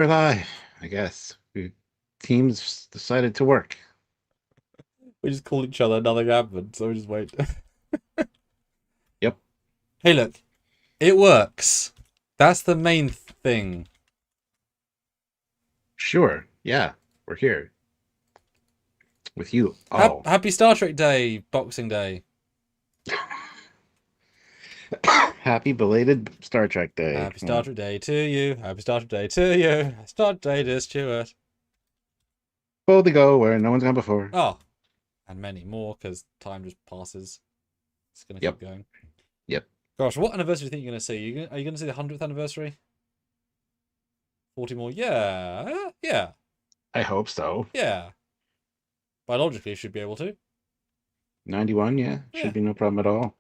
We're live, I guess. Teams decided to work. We just call each other, nothing happened, so we just wait. Yep, Hey, look, it works. That's the main thing. sure. Yeah, we're here with you all. Happy Star Trek Day, Boxing Day. Happy belated Star Trek Day. Happy Star Trek Day to you. Happy Star Trek Day to you. Star Trek Day to Stuart. Boldly go where no one's gone before. Oh, and many more because time just passes. It's gonna keep Yep, going. yep. Gosh, what anniversary do you think you're gonna see? Are you gonna see the 100th anniversary? 40 more? Yeah, yeah, I hope so. yeah. Biologically, you should be able to. 91, yeah, Yeah. should be no problem at all.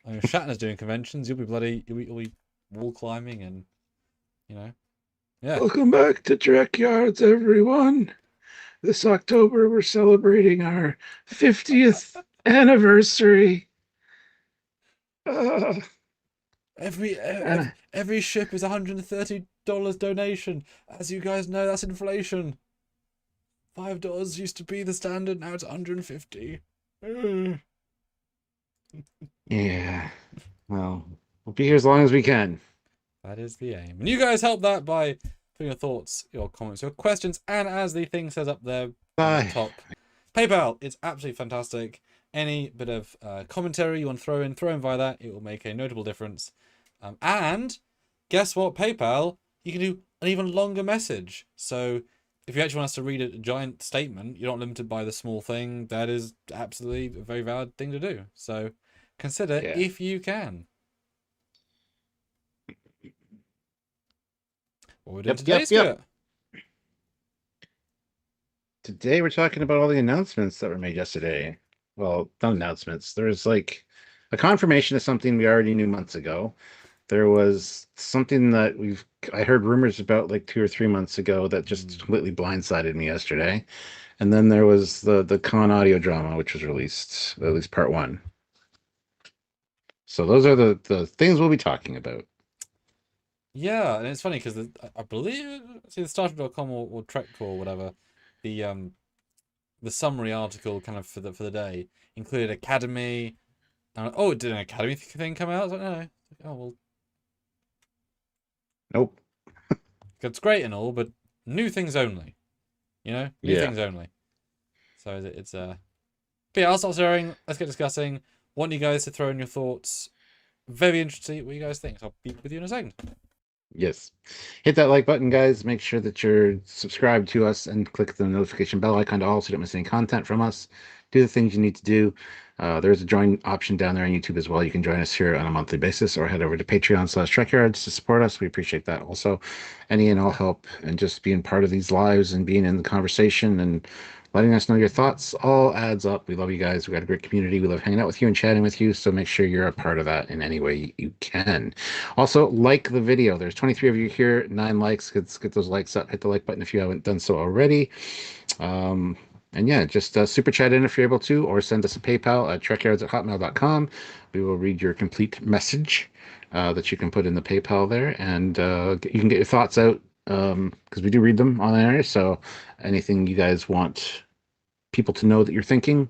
I mean, Shatner's doing conventions. You'll be wall climbing and you know, yeah. Welcome back to Trekyards, everyone. This October, we're celebrating our 50th anniversary. Uh, Every and every ship is $130 donation. As you guys know, that's inflation. $5 used to be the standard. Now it's 150. yeah, well, we'll be here as long as we can. That is the aim. And you guys help that by putting your thoughts, your comments, your questions, and as the thing says up there on the Bye. top, PayPal. It's absolutely fantastic. Any bit of commentary you want to throw in via that, it will make a notable difference. And guess what? PayPal, you can do an even longer message. So if you actually want us to read a giant statement, you're not limited by the small thing. That is absolutely a very valid thing to do. So consider Yeah. if you can. What we're doing today, Stuart. Today we're talking about all the announcements that were made yesterday. Well, not announcements. There's like a confirmation of something we already knew months ago. There was something that I heard rumors about like 2 or 3 months ago that just completely blindsided me yesterday. And then there was the con audio drama, which was released, at least part one. So those are the things we'll be talking about. Yeah, and it's funny because I believe it's either StarTrek.com or Trek or whatever. The summary article kind of for the day included Academy. Oh, did an Academy thing come out? I was like, no. Oh well, Nope. it's great and all, but new things only. You know, new Yeah. things only. So it's But yeah, I'll stop sharing. Let's get discussing. Want you guys to throw in your thoughts. Very interested to see what you guys think. So I'll be with you in a second. Yes. Hit that like button, guys. Make sure that you're subscribed to us and click the notification bell icon to all so you don't miss any content from us. Do the things you need to do. There's a join option down there on YouTube as well. You can join us here on a monthly basis or head over to Patreon/Trekyards to support us. We appreciate that also. Any and all help and just being part of these lives and being in the conversation and letting us know your thoughts all adds up. We love you guys. We got a great community. We love hanging out with you and chatting with you. So make sure you're a part of that in any way you can. Also, like the video. There's 23 of you here, 9 likes. Let's get those likes up. Hit the like button if you haven't done so already. And yeah, just super chat in if you're able to, or send us a PayPal at trekyards@hotmail.com. We will read your complete message that you can put in the PayPal there, and you can get your thoughts out because we do read them on air. So anything you guys want people to know that you're thinking,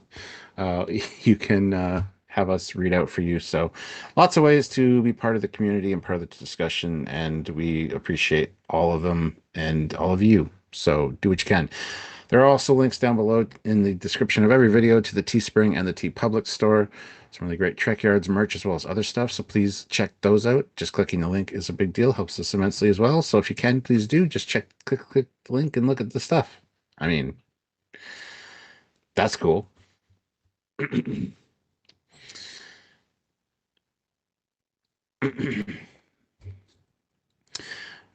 you can have us read out for you. So lots of ways to be part of the community and part of the discussion, and we appreciate all of them and all of you. So do what you can. There are also links down below in the description of every video to the Teespring and the TeePublic store. Some really great Trekyards merch as well as other stuff. So please check those out. Just clicking the link is a big deal. Helps us immensely as well. So if you can, please do. Just click the link and look at the stuff. I mean, that's cool.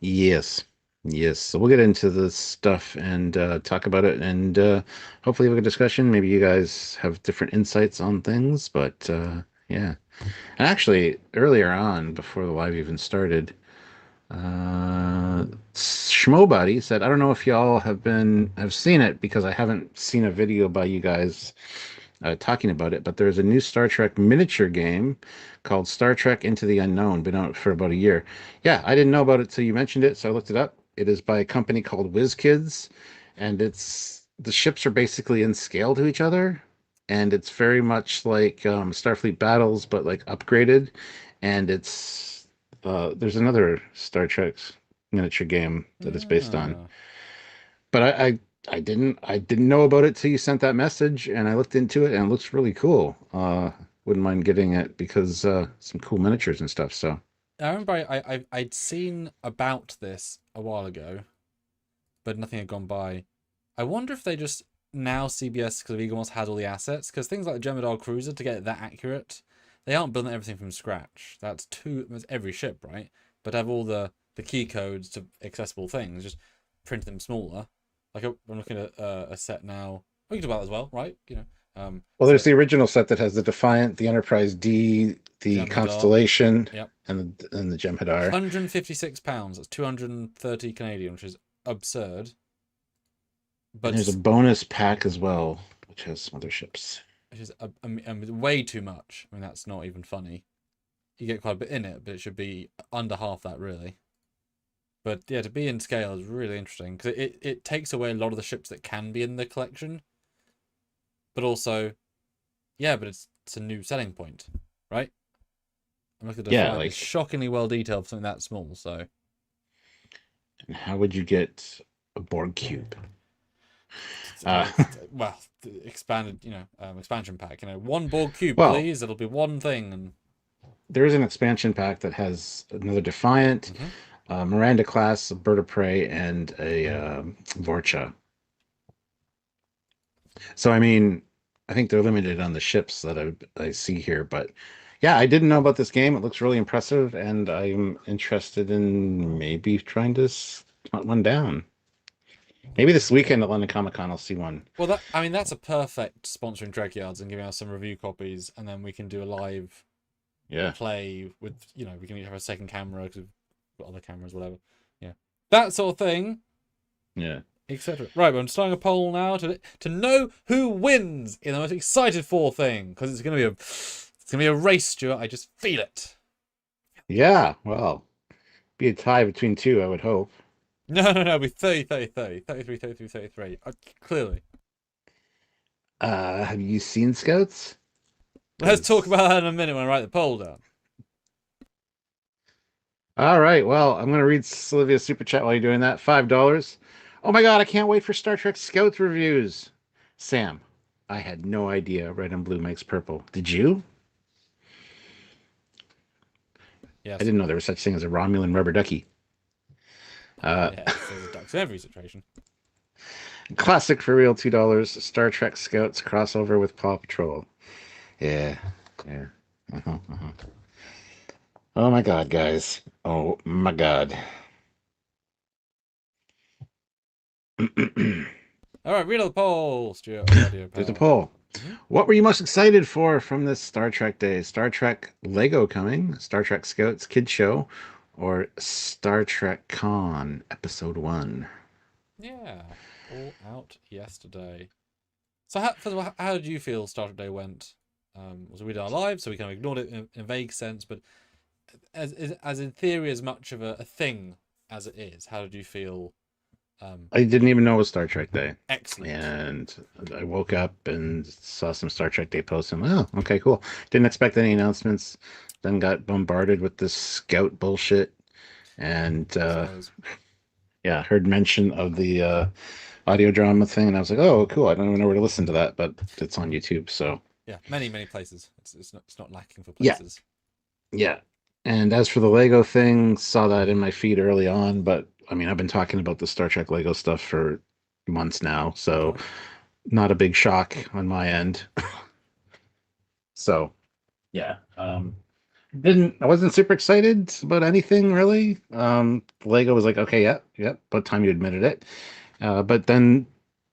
Yes. Yes. So we'll get into this stuff and talk about it and hopefully have a good discussion. Maybe you guys have different insights on things, but yeah. And actually, earlier on, before the live even started, Schmobody said, I don't know if y'all have seen it because I haven't seen a video by you guys talking about it, but there's a new Star Trek miniature game called Star Trek Into the Unknown, been out for about a year. Yeah, I didn't know about it till you mentioned it, so I looked it up, It is by a company called WizKids, and the ships are basically in scale to each other, and it's very much like Starfleet Battles, but like upgraded. And there's another Star Trek miniature game that it's based on, Ah. but I didn't know about it till you sent that message, and I looked into it, and it looks really cool. Wouldn't mind getting it because some cool miniatures and stuff. So I remember I'd seen about this a while ago, but nothing had gone by. I wonder if they just now CBS because of Eaglemoss has all the assets because things like the Jem'Hadar cruiser to get it that accurate, they aren't building everything from scratch. That's every ship, right? But have all the key codes to accessible things, just print them smaller. Like I'm looking at a set now. We can talk about that as well, right? well, there's So the original set that has the Defiant, the Enterprise D, the Jem'Hadar, Constellation, yep, and the Jem'Hadar. £156. That's 230 Canadian, which is absurd. And But there's a bonus pack as well, which has some other ships. which is way too much. I mean, that's not even funny. You get quite a bit in it, but it should be under half that, really. But yeah, to be in scale is really interesting because it takes away a lot of the ships that can be in the collection, but also, yeah, but it's a new selling point, right? I'm looking at the Yeah, Defiant. It's like, shockingly well detailed for something that small. So and how would you get a Borg cube? Uh, well, the expanded, expansion pack. One Borg cube, well, please. It'll be one thing, and there is an expansion pack that has another Defiant, mhm. Miranda class, a Bird of Prey, and a Vorcha. So, I mean, I think they're limited on the ships that I see here, but yeah, I didn't know about this game. It looks really impressive, and I'm interested in maybe trying to hunt one down. Maybe this weekend at London Comic Con, I'll see one. Well, that's a perfect sponsoring Trekyards and giving us some review copies, and then we can do a live Yeah, play with, we can each have a second camera because we've got other cameras, whatever. Yeah, that sort of thing, yeah. etc. Right, but I'm starting a poll now to know who wins in the most excited for thing because it's gonna be a race, Stuart. I just feel it. Yeah, well, be a tie between two, I would hope. No, no, no. It'll be 30, 30, 30, 33, 33, 33. Clearly. Have you seen Scouts? Let's talk Because about that in a minute when I write the poll down. all right, well, I'm gonna read Sylvia's super chat while you're doing that. $5. Oh my God, I can't wait for Star Trek Scouts reviews. Sam, I had no idea red and blue makes purple. Did you? I Yes. didn't know there was such thing as a Romulan rubber ducky. Uh, Yes, there's a ducks in every situation. Classic for real, $2. Star Trek Scouts crossover with Paw Patrol. Yeah, yeah. Uh-huh. Oh my God, guys. Oh my God. All right, read out the poll, Stuart. Audio There's a pal. poll. Mm-hmm. What were you most excited for from this Star Trek day? Star Trek Lego coming, Star Trek Scouts Kid Show, or Star Trek Con Episode 1? Yeah, all out yesterday. So, first of all, how did you feel Startup Day went? Was we done our live, so we kind of ignored it in a vague sense, but as in theory, as much of a thing as it is, how did you feel? I didn't even know it was Star Trek Day. Excellent. And I woke up and saw some Star Trek Day posts and oh, okay, cool. Didn't expect any announcements. Then got bombarded with this scout bullshit. And yeah, heard mention of the audio drama thing, and I was like, oh, cool. I don't even know where to listen to that, but it's on YouTube. So Yeah, many places. It's not lacking for yeah, places. yeah. And as for the Lego thing, saw that in my feed early on, but I mean, I've been talking about the Star Trek Lego stuff for months now, so Right. not a big shock on my end. So yeah, didn't I wasn't super excited about anything really. Lego was like, okay, yeah, yeah, about time you admitted it. But then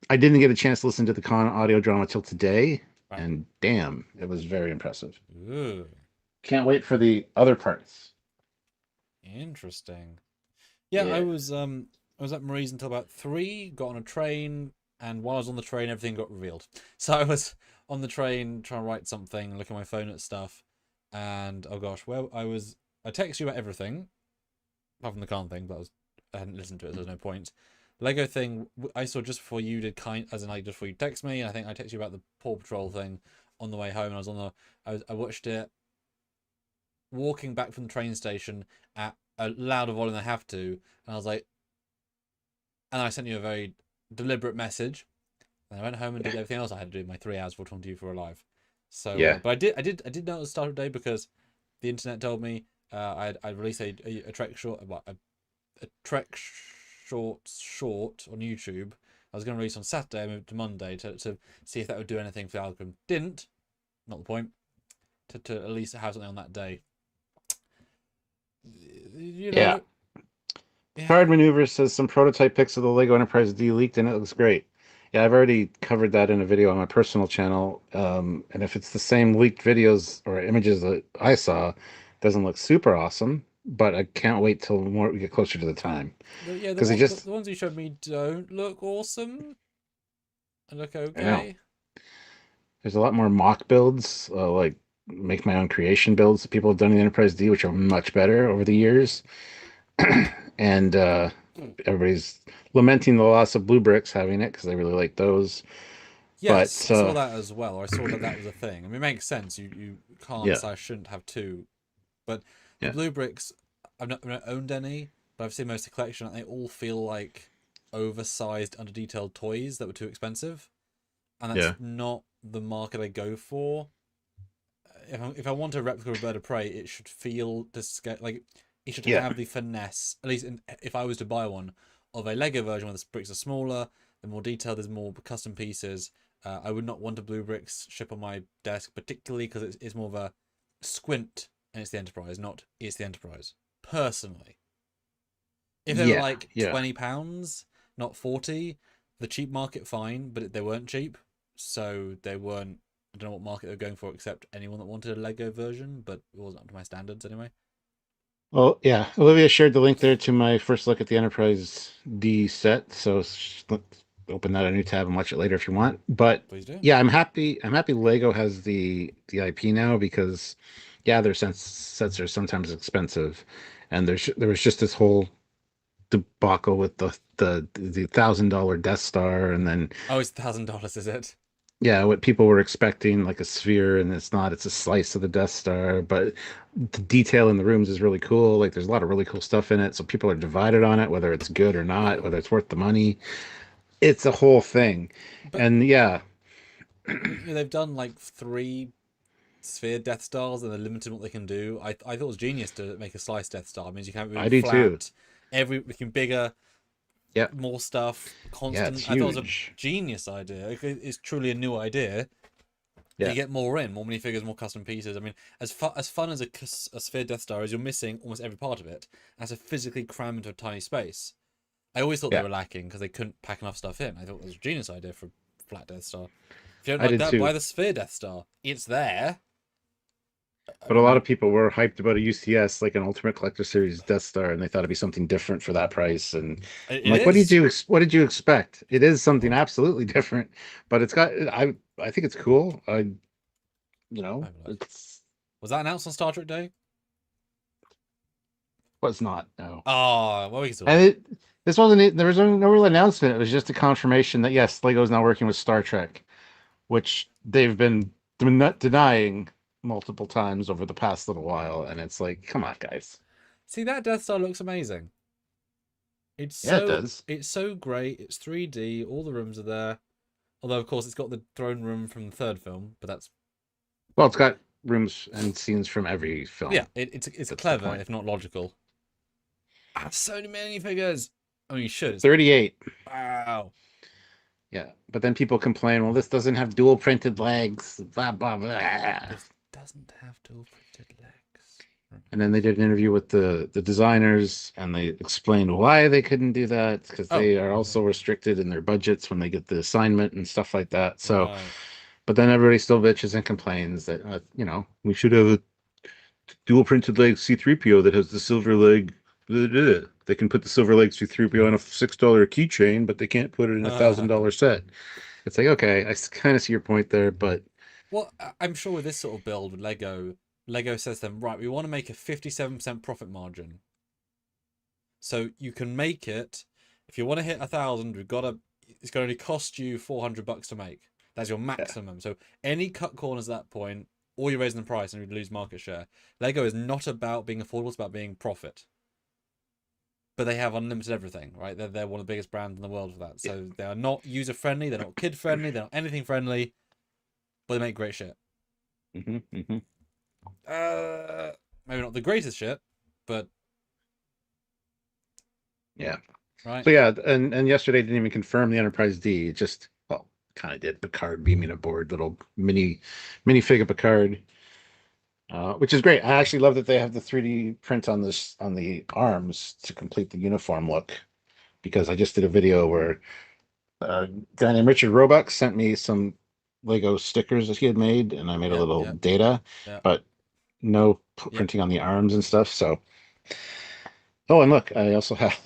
I didn't get a chance to listen to the con audio drama till today, Right. and damn, it was very impressive. Ooh, Can't wait for the other parts. interesting. Yeah, I Yeah. was at Marie's until about 3, got on a train, and while I was on the train, everything got revealed. So I was on the train trying to write something, look at my phone at stuff, and oh gosh, I texted you about everything, apart from the Khan thing, but I hadn't listened to it, so there's no point. Lego thing I saw just before you did, as in like just before you text me. And I think I texted you about the Paw Patrol thing on the way home. And I was on the, I watched it walking back from the train station at a louder volume than I have to, and I was like, and I sent you a very deliberate message. And I went home and did everything else I had to do in my 3 hours before talking to you for a live. So, Yeah. but I did know it was start of day because the internet told me I released a Trek short, a Trek short on YouTube. I was going to release on Saturday. I moved to Monday to see if that would do anything for the algorithm. Didn't. Not the point. To at least have something on that day. You know. Yeah. Card Maneuver says some prototype pics of the Lego Enterprise D leaked and it looks great. Yeah, I've already covered that in a video on my personal channel. And if it's the same leaked videos or images that I saw, it doesn't look super awesome. But I can't wait till more we get closer to the time. Yeah, Because they just, the ones you showed me don't look awesome. They look I know. okay. There's a lot more mock builds, like make my own creation builds that people have done in the Enterprise D, which are much better over the years. And everybody's lamenting the loss of blue bricks having it because they really like those. Yes, But I saw that as well. I saw that that was a thing. I mean, it makes sense. You can't yeah, say I shouldn't have two, but the yeah, blue bricks, I've not owned any, but I've seen most of the collection, and they all feel like oversized, under detailed toys that were too expensive, and that's yeah, not the market I go for. If I want a replica of a bird of prey, it should feel like it should yeah, have the finesse. At least if I was to buy one of a Lego version where the bricks are smaller, they're more detailed, there's more custom pieces. I would not want a blue bricks ship on my desk, particularly because it's more of a squint and it's the Enterprise, not it's the Enterprise. Personally, if they were yeah, like yeah. £20, not 40, the cheap market fine, but they weren't cheap, so they weren't. I don't know what market they're going for, except anyone that wanted a Lego version, but it wasn't up to my standards anyway. Well, yeah. Olivia shared the link there to my first look at the Enterprise D set. So let's open that a new tab and watch it later if you want. But Please do. yeah, I'm happy. I'm happy Lego has the IP now because yeah, their sets are sometimes expensive, and there was just this whole debacle with the $1,000 Death Star, and then Oh, it's $1,000, is it? yeah, what people were expecting, like a sphere, and it's not. It's a slice of the Death Star, but the detail in the rooms is really cool. Like, there's a lot of really cool stuff in it. So people are divided on it, whether it's good or not, whether it's worth the money. It's a whole thing. But And yeah, they've done like 3 sphere Death Stars and they're limited what they can do. I thought it was genius to make a slice Death Star. It means you can have it I really do too. flat, making bigger, Yep. more stuff, Yeah, it's constant. I thought it was a huge. genius idea. It's truly a new idea. You Yeah. get more in, more minifigures, more custom pieces. I mean, as fun as a sphere Death Star is, you're missing almost every part of it. As a physically crammed into a tiny space. I always thought they Yeah. were lacking because they couldn't pack enough stuff in. I thought it was a genius idea for a flat Death Star. If you don't I like did that, too. buy the sphere Death Star. It's there. I But a lot of mean, people were hyped about a UCS, like an Ultimate Collector Series Death Star, and they thought it'd be something different for that price. And I'm it like, is. what did you expect? It is something absolutely different, but I think it's cool. Have a look. It's Was that announced on Star Trek Day? was not, no. Oh, well, we can still And wait. this wasn't it. There was no real announcement. It was just a confirmation that yes, Lego's now working with Star Trek, which they've been denying multiple times over the past little while. And it's like, come on, guys. See, that Death Star looks amazing. Yeah, it does. It's so great. It's 3D. All the rooms are there. Although, of course, it's got the throne room from the third film, but that's Well, it's got rooms and scenes from every yeah. film. It's That's the clever, point. if not logical. I have so many figures. Oh, you should. 38. Wow. Yeah. But then people complain, well, this doesn't have dual printed legs, blah, blah, blah. This doesn't have dual printed legs. And then they did an interview with the designers, and they explained why they couldn't do that because Oh, they are also restricted in their budgets when they get the assignment and stuff like that. So, right. but then everybody still bitches and complains that we should have a dual printed leg C3PO that has the silver leg. Blah, blah, blah. They can put the silver leg C3PO on a $6 keychain, but they can't put it in $1,000 set. It's like, okay, I kind of see your point there, but Well, I'm sure with this sort of build with Lego, Lego says to them, right, we want to make a 57% profit margin. So you can make it. If you want to hit 1,000, we've got to. It's going to only cost you $400 to make. That's your Yeah. maximum. So any cut corners at that point, or you're raising the price and you lose market share. Lego is not about being affordable; it's about being profit. But they have unlimited everything, right? They're one of the biggest brands in the world for that. So they are not user friendly. They're not kid friendly. They're not anything friendly. But they make great shit. Hmm. Hmm. Maybe not the greatest shit, but Yeah. right. So yeah, and yesterday didn't even confirm the Enterprise D. It just, well, kind of did. Picard beaming aboard, little mini fig of Picard, which is great. I actually love that they have the 3D print on this on the arms to complete the uniform look. Because I just did a video where a guy named Richard Roebuck sent me some Lego stickers that he had made, and I made a Yeah, little yeah, data, yeah, but no yeah. printing on the arms and stuff. So, oh, and look, I also have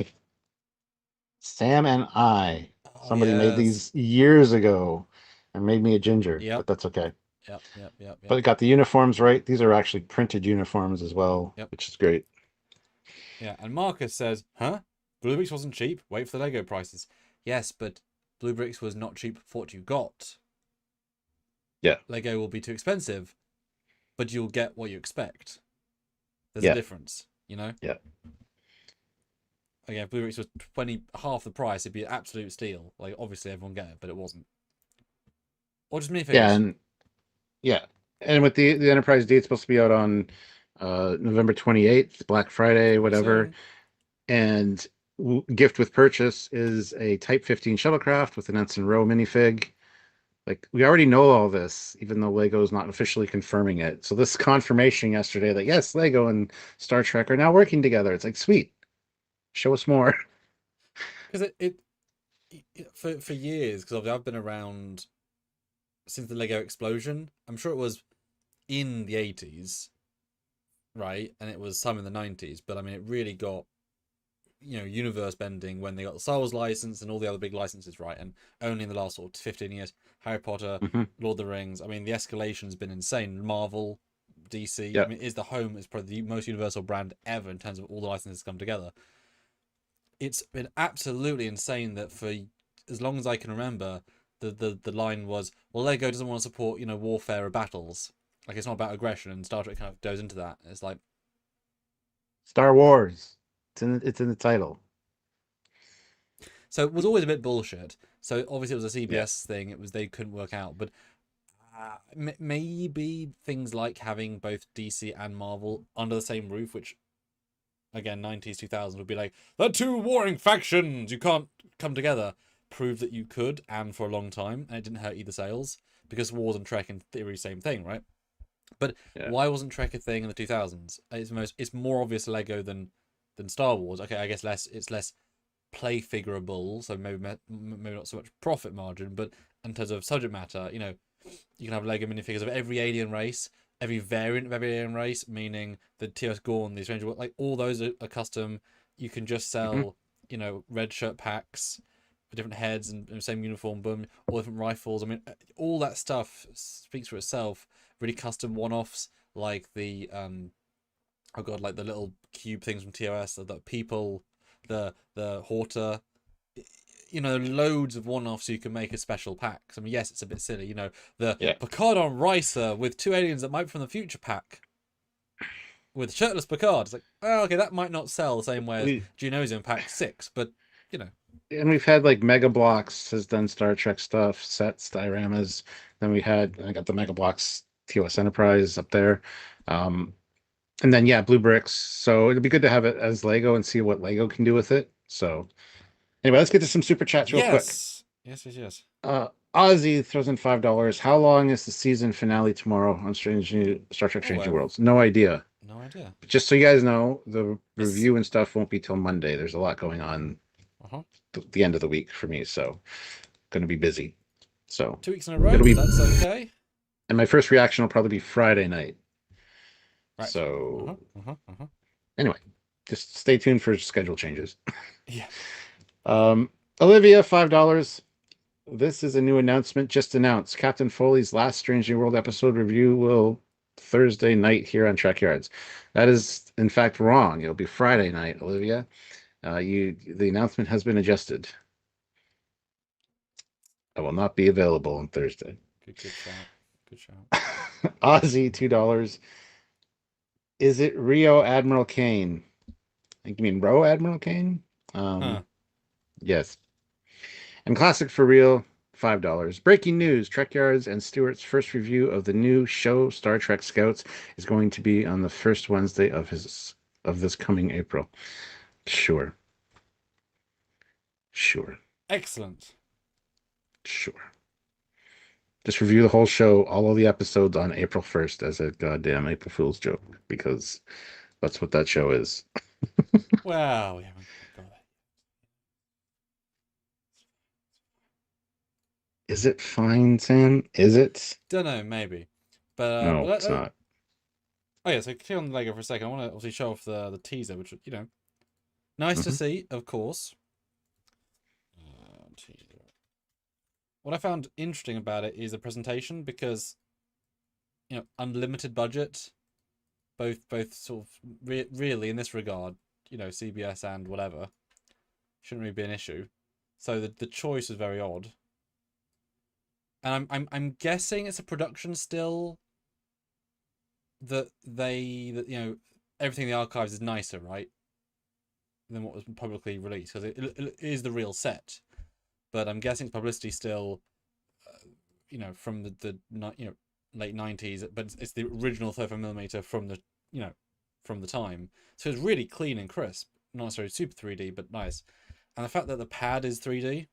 Sam and I. Oh Somebody made yes. these years ago and made me a ginger, Yep, but that's okay. yep, yep, yep, But yep, it got the uniforms right. These are actually printed uniforms as well, yep. which is great. Yeah, and Marcus says, "Huh? Blue Bricks wasn't cheap. Wait for the Lego prices." Yes, but Blue Bricks was not cheap for what you got. Yeah, Lego will be too expensive, but you'll get what you expect. There's a yeah, difference, you know. yeah, Again, if Blue Bricks was 20 half the price, it'd be an absolute steal. Like obviously everyone get it, but it wasn't. Or just yeah, minifigures. and yeah, and with the Enterprise D, it's supposed to be out on November 28th, Black It's Friday, coming whatever. soon. And gift with purchase is a Type 15 shuttlecraft with an Ensign Row minifig. Like we already know all this, even though Lego is not officially confirming it. So this confirmation yesterday that yes, Lego and Star Trek are now working together. It's like sweet. Show us more. Because for years, because I've been around since the Lego explosion. I'm sure it was in the 80s, right? And it was some in the 90s, but I mean, it really got, universe bending when they got the Star Wars license and all the other big licenses, right? And only in the last sort of 15 years, Harry Potter, Hmm. Lord of the Rings. I mean, the escalation's been insane. Marvel, DC, I Yeah. mean, is the home, is probably the most universal brand ever in terms of all the licenses come together. It's been absolutely insane that for as long as I can remember, the line was, well, Lego doesn't want to support, warfare or battles. Like it's not about aggression, and Star Trek kind of goes into that. It's like, Star Wars. It's in the title. so it was always a bit bullshit. So obviously it was a Yeah. CBS thing. It was they couldn't work out, but maybe things like having both DC and Marvel under the same roof, which again 90s 2000s would be like the two warring factions. You can't come together. Proved that you could, and for a long time, and it didn't hurt either sales because Wars and Trek in theory same thing, right? But Yeah. why wasn't Trek a thing in the 2000s? It's more obvious Lego than Star Wars. Okay, I guess it's less play figurable, so maybe not so much profit margin, but in terms of subject matter, you can have Lego minifigures of every alien race, every variant of every alien race, meaning the TOS Gorn, the Stranger, like all those are custom. You can just Hmm. sell, red shirt packs with different heads and same uniform, boom, all different rifles. I mean, all that stuff speaks for itself. Really custom one-offs like the oh god, like the little cube things from TOS, the people, the Horta, loads of one-offs you can make as special packs. I mean, yes, it's a bit silly, the Yeah. Picard on Risa with two aliens that might be from the future pack with shirtless Picard. It's like, well, okay, that might not sell the same way as We Genosium Pack 6, but you know, and we've had like Mega Blocks has done Star Trek stuff, sets, dioramas. Then we had I got the Mega Blocks TOS Enterprise up there. Um, and then yeah, Blue Bricks. So it'd be good to have it as Lego and see what Lego can do with it. So anyway, let's get to some super chats real quick. yes, yes, yes, yes. Ozzy throws in $5. How long is the season finale tomorrow on Star Trek Oh, Strange New I've Worlds? No idea. no idea. But just so you guys know, the It's review and stuff won't be till Monday. There's a lot going on uh-huh. the end of the week for me, so going to be busy. So 2 weeks in a row, it'll but be, that's okay. and my first reaction will probably be Friday night. Right. Uh-huh. So Uh-huh. Uh-huh. anyway, just stay tuned for schedule changes. Yeah. Um, Olivia, $5. This is a new announcement just announced. Captain Foley's last Strange New World episode review will Thursday night here on Trekyards. That is, in fact, wrong. It'll be Friday night, Olivia. The announcement has been adjusted. I will not be available on Thursday. Good shout. Good shout. Aussie $2. Is it Rio Admiral Kane? I think you mean Row Admiral Kane? Huh. Yes. And classic for real, $5. Breaking news: Trekyards and Stewart's first review of the new show Star Trek Scouts is going to be on the first Wednesday of this coming April. Sure. Sure. Excellent. Sure. Just review the whole show, all of the episodes on April 1st as a goddamn April Fool's joke, because that's what that show is. Well, we haven't got that. Is it fine, Sam? Is it? Don't know, maybe. But No, it's not. oh yeah, so click on the Lego for a second. I want to obviously show off the teaser, which nice to see, of course. Teaser. What I found interesting about it is the presentation, because unlimited budget, both sort of really in this regard, CBS and whatever, shouldn't really be an issue. So the choice is very odd. And I'm guessing it's a production still that everything in the archives is nicer, right, than what was publicly released, because it is the real set. But I'm guessing publicity still, from the late 90s, but it's the original 35mm from the time. So it's really clean and crisp, not necessarily super 3D, but nice. And the fact that the pad is 3D,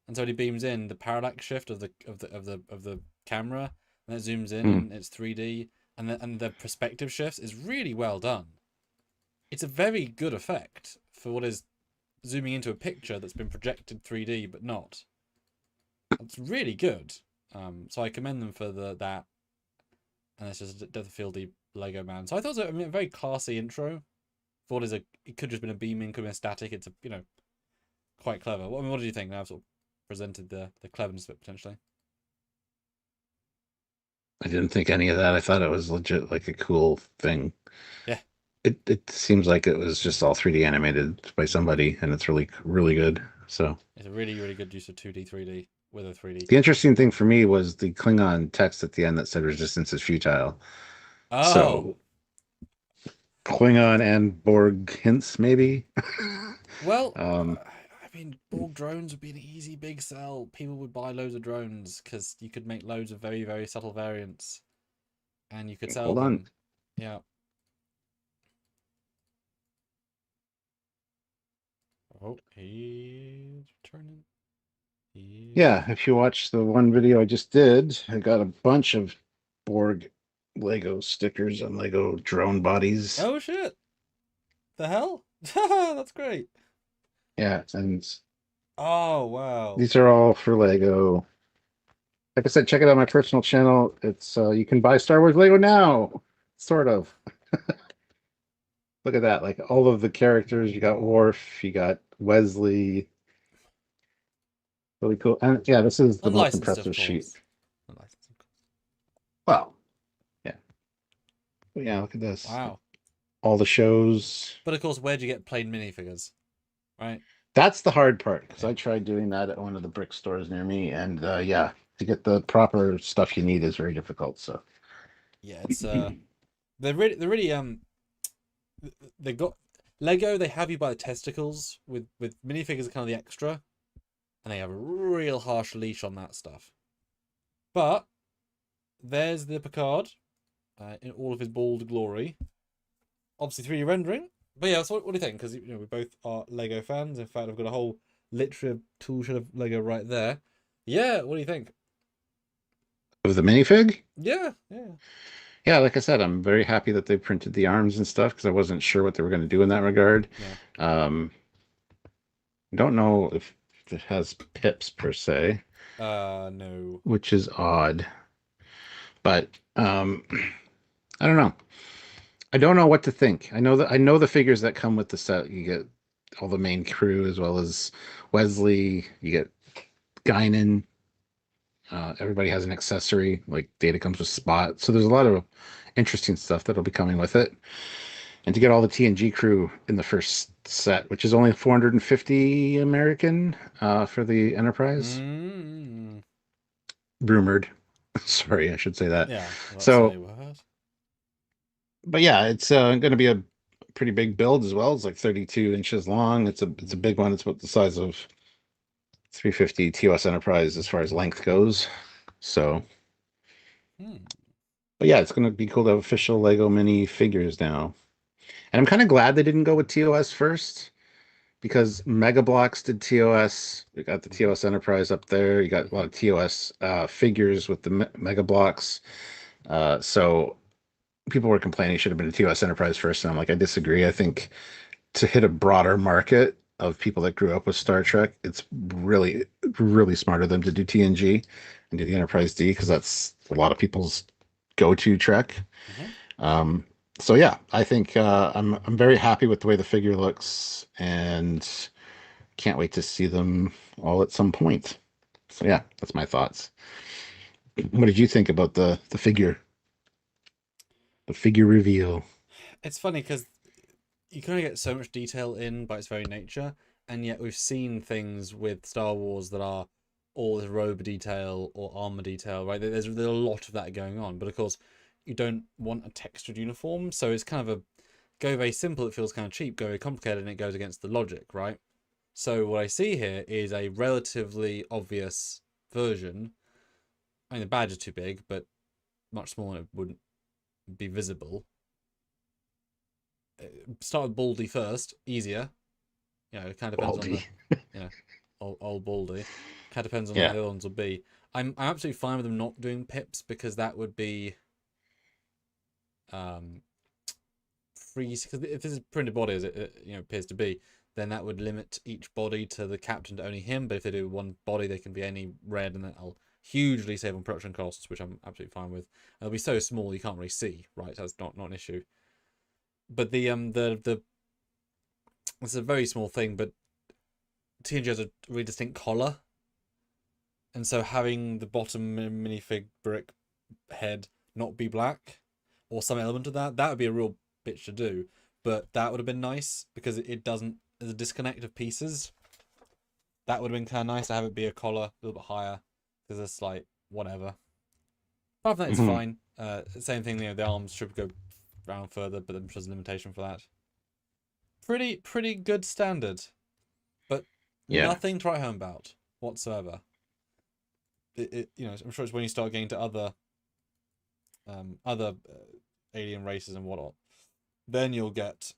and so when he beams in, the parallax shift of the camera, and it zooms in and it's 3D, and the perspective shifts is really well done. It's a very good effect for what is zooming into a picture that's been projected 3D but not. It's really good. So I commend them for that. And it's just a Deatherfieldy Lego man. So I thought it was a very classy intro for what is it could just been a beaming, could have been a static. It's quite clever. What do you think? Now I've sort of presented the cleverness of it potentially. I didn't think any of that. I thought it was legit like a cool thing. Yeah. It seems like it was just all 3D animated by somebody, and it's really, really good. So it's a really, really good use of 2D, 3D with a 3D. The interesting thing for me was the Klingon text at the end that said resistance is futile. Oh. So Klingon and Borg hints, maybe. Well, I mean, Borg drones would be an easy big sell. People would buy loads of drones because you could make loads of very, very subtle variants, and you could sell Hold them. on. Yeah. Oh, he's returning. Yeah, if you watch the one video I just did, I got a bunch of Borg Lego stickers and Lego drone bodies. Oh shit! The hell? That's great. Yeah, and oh wow, these are all for Lego. Like I said, check it out on my personal channel. It's you can buy Star Wars Lego now, sort of. Look at that! Like all of the characters. You got Worf. You got Wesley. Really cool. And yeah, this is the most impressive sheet. Unlicensed, of course. Wow. Yeah. But yeah, look at this. Wow. All the shows. But of course, where do you get plain minifigures? Right. That's the hard part, because I tried doing that at one of the brick stores near me, and yeah, to get the proper stuff you need is very difficult. So yeah, it's they're really they've got Lego. They have you by the testicles with minifigures are kind of the extra, and they have a real harsh leash on that stuff. But there's the Picard in all of his bald glory. Obviously 3D rendering. But yeah, so what do you think? Because we both are Lego fans. In fact, I've got a whole literary tool shed of Lego right there. Yeah, what do you think? of the minifig, Yeah. yeah, like I said, I'm very happy that they printed the arms and stuff, because I wasn't sure what they were going to do in that regard. Yeah. Don't know if it has pips per se. No. Which is odd. But I don't know. I don't know what to think. I know the figures that come with the set. You get all the main crew as well as Wesley. You get Guinan. Everybody has an accessory. Like Data comes with Spot. So there's a lot of interesting stuff that'll be coming with it. And to get all the TNG crew in the first set, which is only 450 American for the Enterprise. Mm. Rumored. Sorry, I should say that. Yeah, well, that's So, a word. but yeah, it's going to be a pretty big build as well. It's like 32 inches long. It's a big one. It's about the size of 350 TOS Enterprise as far as length goes. So, Hmm. but yeah, it's going to be cool to have official Lego mini figures now. And I'm kind of glad they didn't go with TOS first because Mega Bloks did TOS. We got the Mm-hmm. TOS Enterprise up there. You got a lot Mm-hmm. of TOS figures with the Mega Bloks. So people were complaining it should have been a TOS Enterprise first, and I'm like, I disagree. I think to hit a broader market of people that grew up with Star Trek, it's really, really smart of them to do TNG and do the Enterprise D because that's a lot of people's go-to Trek. Mm-hmm. Um, so yeah, I think I'm very happy with the way the figure looks and can't wait to see them all at some point. So yeah, that's my thoughts. What did you think about the figure reveal? It's funny because you kind of get so much detail in by its very nature, and yet we've seen things with Star Wars that are all this robe detail or armor detail, right? There's a lot of that going on, but of course, you don't want a textured uniform, so it's kind of a go very simple. It feels kind of cheap. Go very complicated, and it goes against the logic, right? So what I see here is a relatively obvious version. I mean, the badge is too big, but much smaller, it wouldn't be visible. Start with Baldy first, easier. You know, it kind of depends on the, Baldy. you know, old Baldy. Kind of depends on how Yeah. the other ones will be. I'm absolutely fine with them not doing pips because that would be um freeze. Because if this is printed body as it appears to be, then that would limit each body to the captain to only him. But if they do one body, they can be any red, and that'll hugely save on production costs, which I'm absolutely fine with. It'll be so small you can't really see, right? So that's not an issue. But the it's a very small thing, but TNG has a really distinct collar, and so having the bottom minifig brick head not be black or some element of that would be a real bitch to do. But that would have been nice because it doesn't. There's a disconnect of pieces. That would have been kind of nice to have it be a collar a little bit higher because it's like whatever. Apart from that, it's Mhm. fine. Same thing. The arms should go round further, but there's a limitation for that. Pretty good standard, but Yeah. nothing to write home about whatsoever. I'm sure it's when you start getting to other alien races and whatnot, then you'll get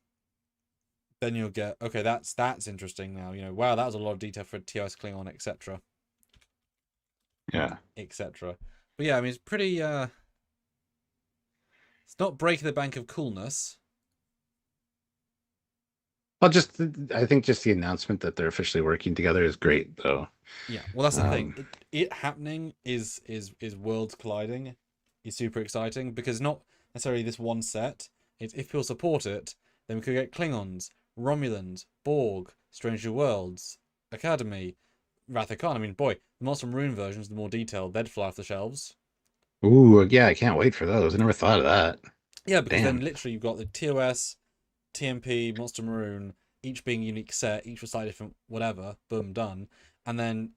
okay, that's interesting now. Wow, that was a lot of detail for TOS Klingon, etc. Yeah. etc. But yeah, I mean it's pretty it's not breaking the bank of coolness. Well, I think just the announcement that they're officially working together is great, though. Yeah, well that's the thing. Um, It happening is worlds colliding. Is super exciting because not necessarily this one set. It's if people support it, then we could get Klingons, Romulans, Borg, Stranger Worlds, Academy, Wrath of Khan. I mean, boy, the Monster Maroon versions, the more detailed, they'd fly off the shelves. ooh, yeah, I can't wait for those. I never thought of that. Yeah, because then Damn. literally you've got the TOS, TMP, Monster Maroon, each being a unique set, each with slightly different whatever, boom, done. And then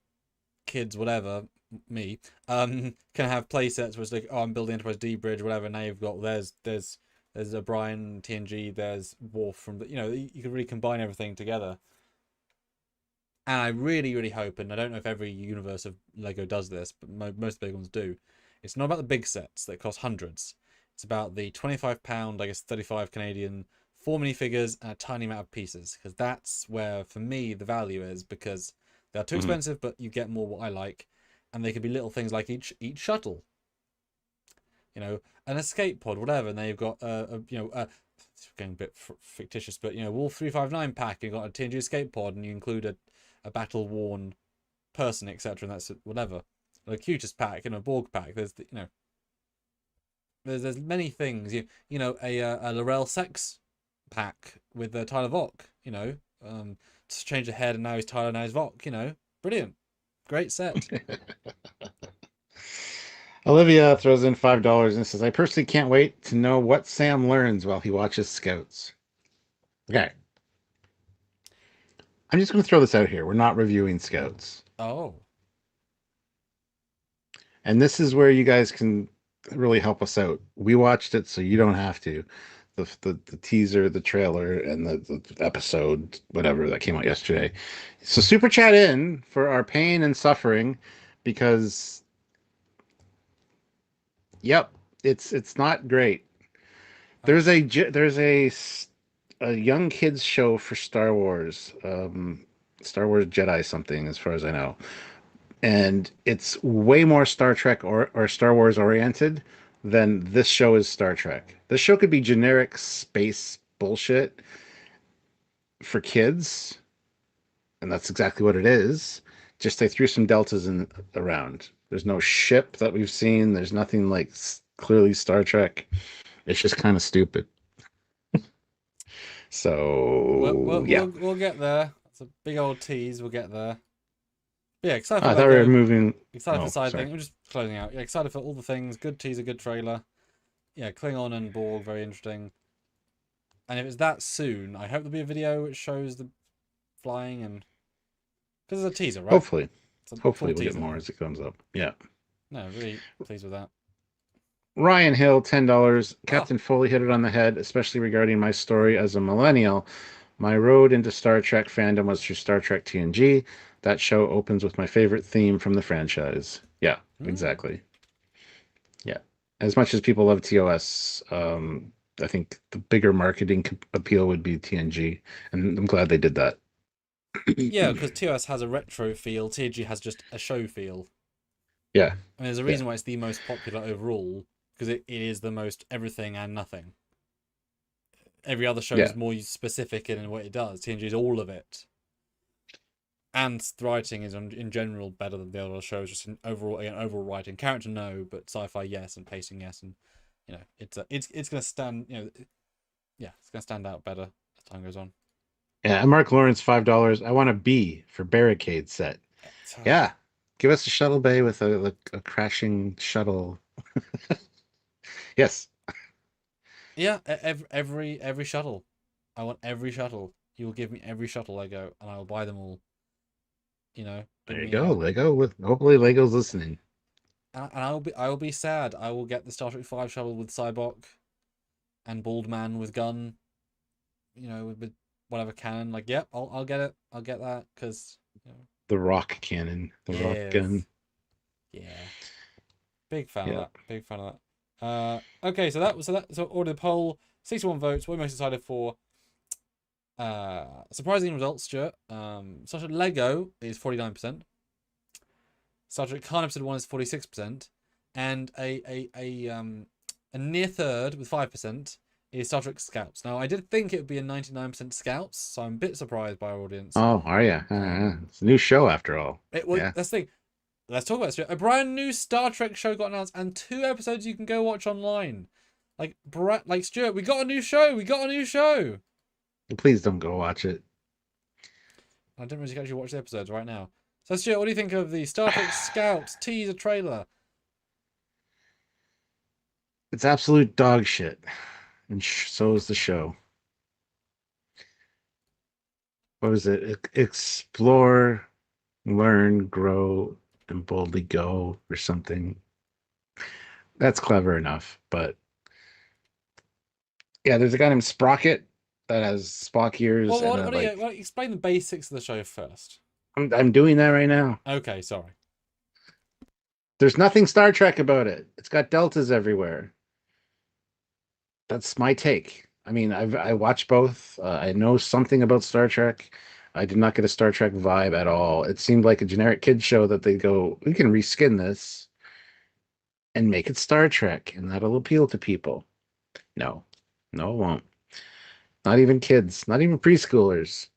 kids, whatever, me, can have play sets where it's like, oh, I'm building Enterprise D bridge, whatever. Now you've got there's O'Brien TNG, there's Worf from the, you can really combine everything together. And I really, really hope, and I don't know if every universe of Lego does this, but most big ones do. It's not about the big sets that cost hundreds. It's about the £25, I guess 35 Canadian, 4 minifigures and a tiny amount of pieces, because that's where, for me, the value is, because they're too Mhm. expensive, but you get more what I like, and they could be little things like each shuttle, an escape pod, whatever. And then you've got getting a bit fictitious, but Wolf 359 pack. You've got a TNG escape pod, and you include a battle worn person, etc. And that's whatever. A cutest pack, a Borg pack. There's many things. A Lorel sex pack with Tyler Vok. To change the head, and now he's Tyler, now he's Vok. Brilliant, great set. Olivia throws in $5 and says, I personally can't wait to know what Sam learns while he watches Scouts. Okay. I'm just going to throw this out here. We're not reviewing Scouts. Oh. And this is where you guys can really help us out. We watched it, so you don't have to. The teaser, the trailer, and the episode, whatever that came out yesterday. So super chat in for our pain and suffering, because yep, it's not great. Oh. There's a young kids show for Star Wars, Star Wars Jedi something, as far as I know, and it's way more Star Trek or Star Wars oriented than this show is Star Trek. This show could be generic space bullshit for kids, and that's exactly what it is. Just they threw some deltas in around. There's no ship that we've seen. There's nothing like clearly Star Trek. It's just kind of stupid. So yeah, We'll get there. It's a big old tease. We'll get there. But yeah, excited for I thought we were Lego. moving. Excited for Oh, side sorry. thing. We're just closing out. Yeah, excited for all the things. Good teaser, good trailer. Yeah, Klingon and Borg, very interesting. And if it's that soon, I hope there'll be a video which shows the flying and because it's a teaser, right? Hopefully, It's a hopefully full we'll get teaser. more as it comes up. Yeah. No, really pleased with that. Ryan Hill, $10. Ah, Captain Foley hit it on the head, especially regarding my story as a millennial. My road into Star Trek fandom was through Star Trek TNG. That show opens with my favorite theme from the franchise. Yeah, mm. exactly. Yeah. As much as people love TOS, I think the bigger marketing appeal would be TNG, and I'm glad they did that. Yeah, because TOS has a retro feel. TNG has just a show feel. Yeah, I mean, there's a yeah, reason why it's the most popular overall because it is the most everything and nothing. Every other show yeah. is more specific in what it does. TNG is all of it. And the writing is in general better than the other shows. Just in overall writing, character no, but sci-fi yes, and pacing yes, and it's gonna stand. Yeah, it's gonna stand out better as time goes on. Yeah, Mark Lawrence, $5. I want a B for barricade set. Yeah, give us a shuttle bay with a crashing shuttle. Yes, Yeah, every shuttle. I want every shuttle. You will give me every shuttle Lego, and I will buy them all. Give there you me go, Lego. Hopefully Lego's listening. and I will be sad. I will get the Star Trek 5 shuttle with Cybok and Bald Man with gun. With whatever cannon. Like, yep, I'll get it. I'll get that because The rock cannon, the rock gun. yes, yeah, big fan of Yeah. that. Big fan of that. Okay, so order the poll. 61 votes. What are you most excited for? Surprising results, Stuart. Star Trek Lego is 49%. Star Trek Khan Episode 1 is 46%. And a near third with 5% is Star Trek Scouts. Now, I did think it would be a 99% Scouts, so I'm a bit surprised by our audience. Oh, are you? It's a new show after all. Yeah. That's the thing. Let's talk about it. A brand new Star Trek show got announced, and 2 episodes you can go watch online. Like Stuart, we got a new show. We got a new show. Please don't go watch it. I don't really actually watch the episodes right now. So Stuart, what do you think of the Star Trek Scouts teaser trailer? It's absolute dog shit, and so is the show. What was it? Explore, learn, grow, and boldly go, or something. That's clever enough, but yeah, there's a guy named Sprocket that has Spock ears Well, and what do you explain the basics of the show first? I'm doing that right now. Okay, sorry. There's nothing Star Trek about it. It's got deltas everywhere. That's my take. I mean, I watched both. I know something about Star Trek. I did not get a Star Trek vibe at all. It seemed like a generic kid show that they go, we can reskin this and make it Star Trek, and that'll appeal to people. No, no, it won't. Not even kids, not even preschoolers.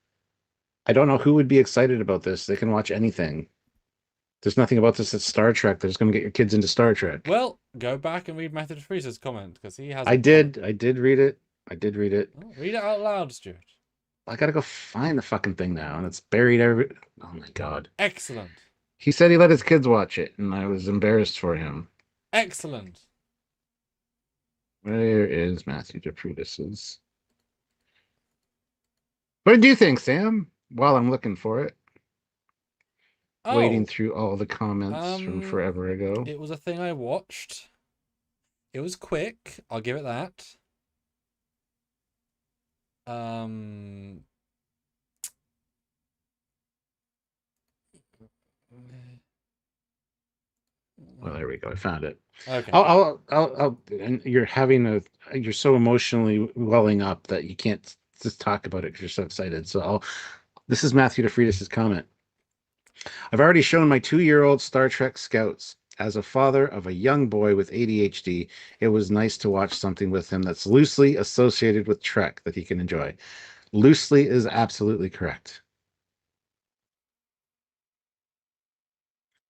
I don't know who would be excited about this. They can watch anything. There's nothing about this that's Star Trek that's going to get your kids into Star Trek. Well, go back and read Matthew Freeze's comment because he has I a comment. did. I did read it. I did read it. Oh, read it out loud, Stuart. I gotta go find the fucking thing now, and it's buried every. Oh my god. Excellent. He said he let his kids watch it, and I was embarrassed for him. Excellent. Where is Matthew DePrutis's? What did you think, Sam? while I'm looking for it, wading Oh, through all the comments from um, forever ago. it was a thing I watched. It was quick. I'll give it that. Um, Well, there we go. I found it. okay, good. And you're so emotionally welling up that you can't just talk about it because you're so excited. This is Matthew DeFreitas' comment. I've already shown my 2-year-old Star Trek scouts. As a father of a young boy with ADHD, it was nice to watch something with him that's loosely associated with Trek that he can enjoy. Loosely is absolutely correct.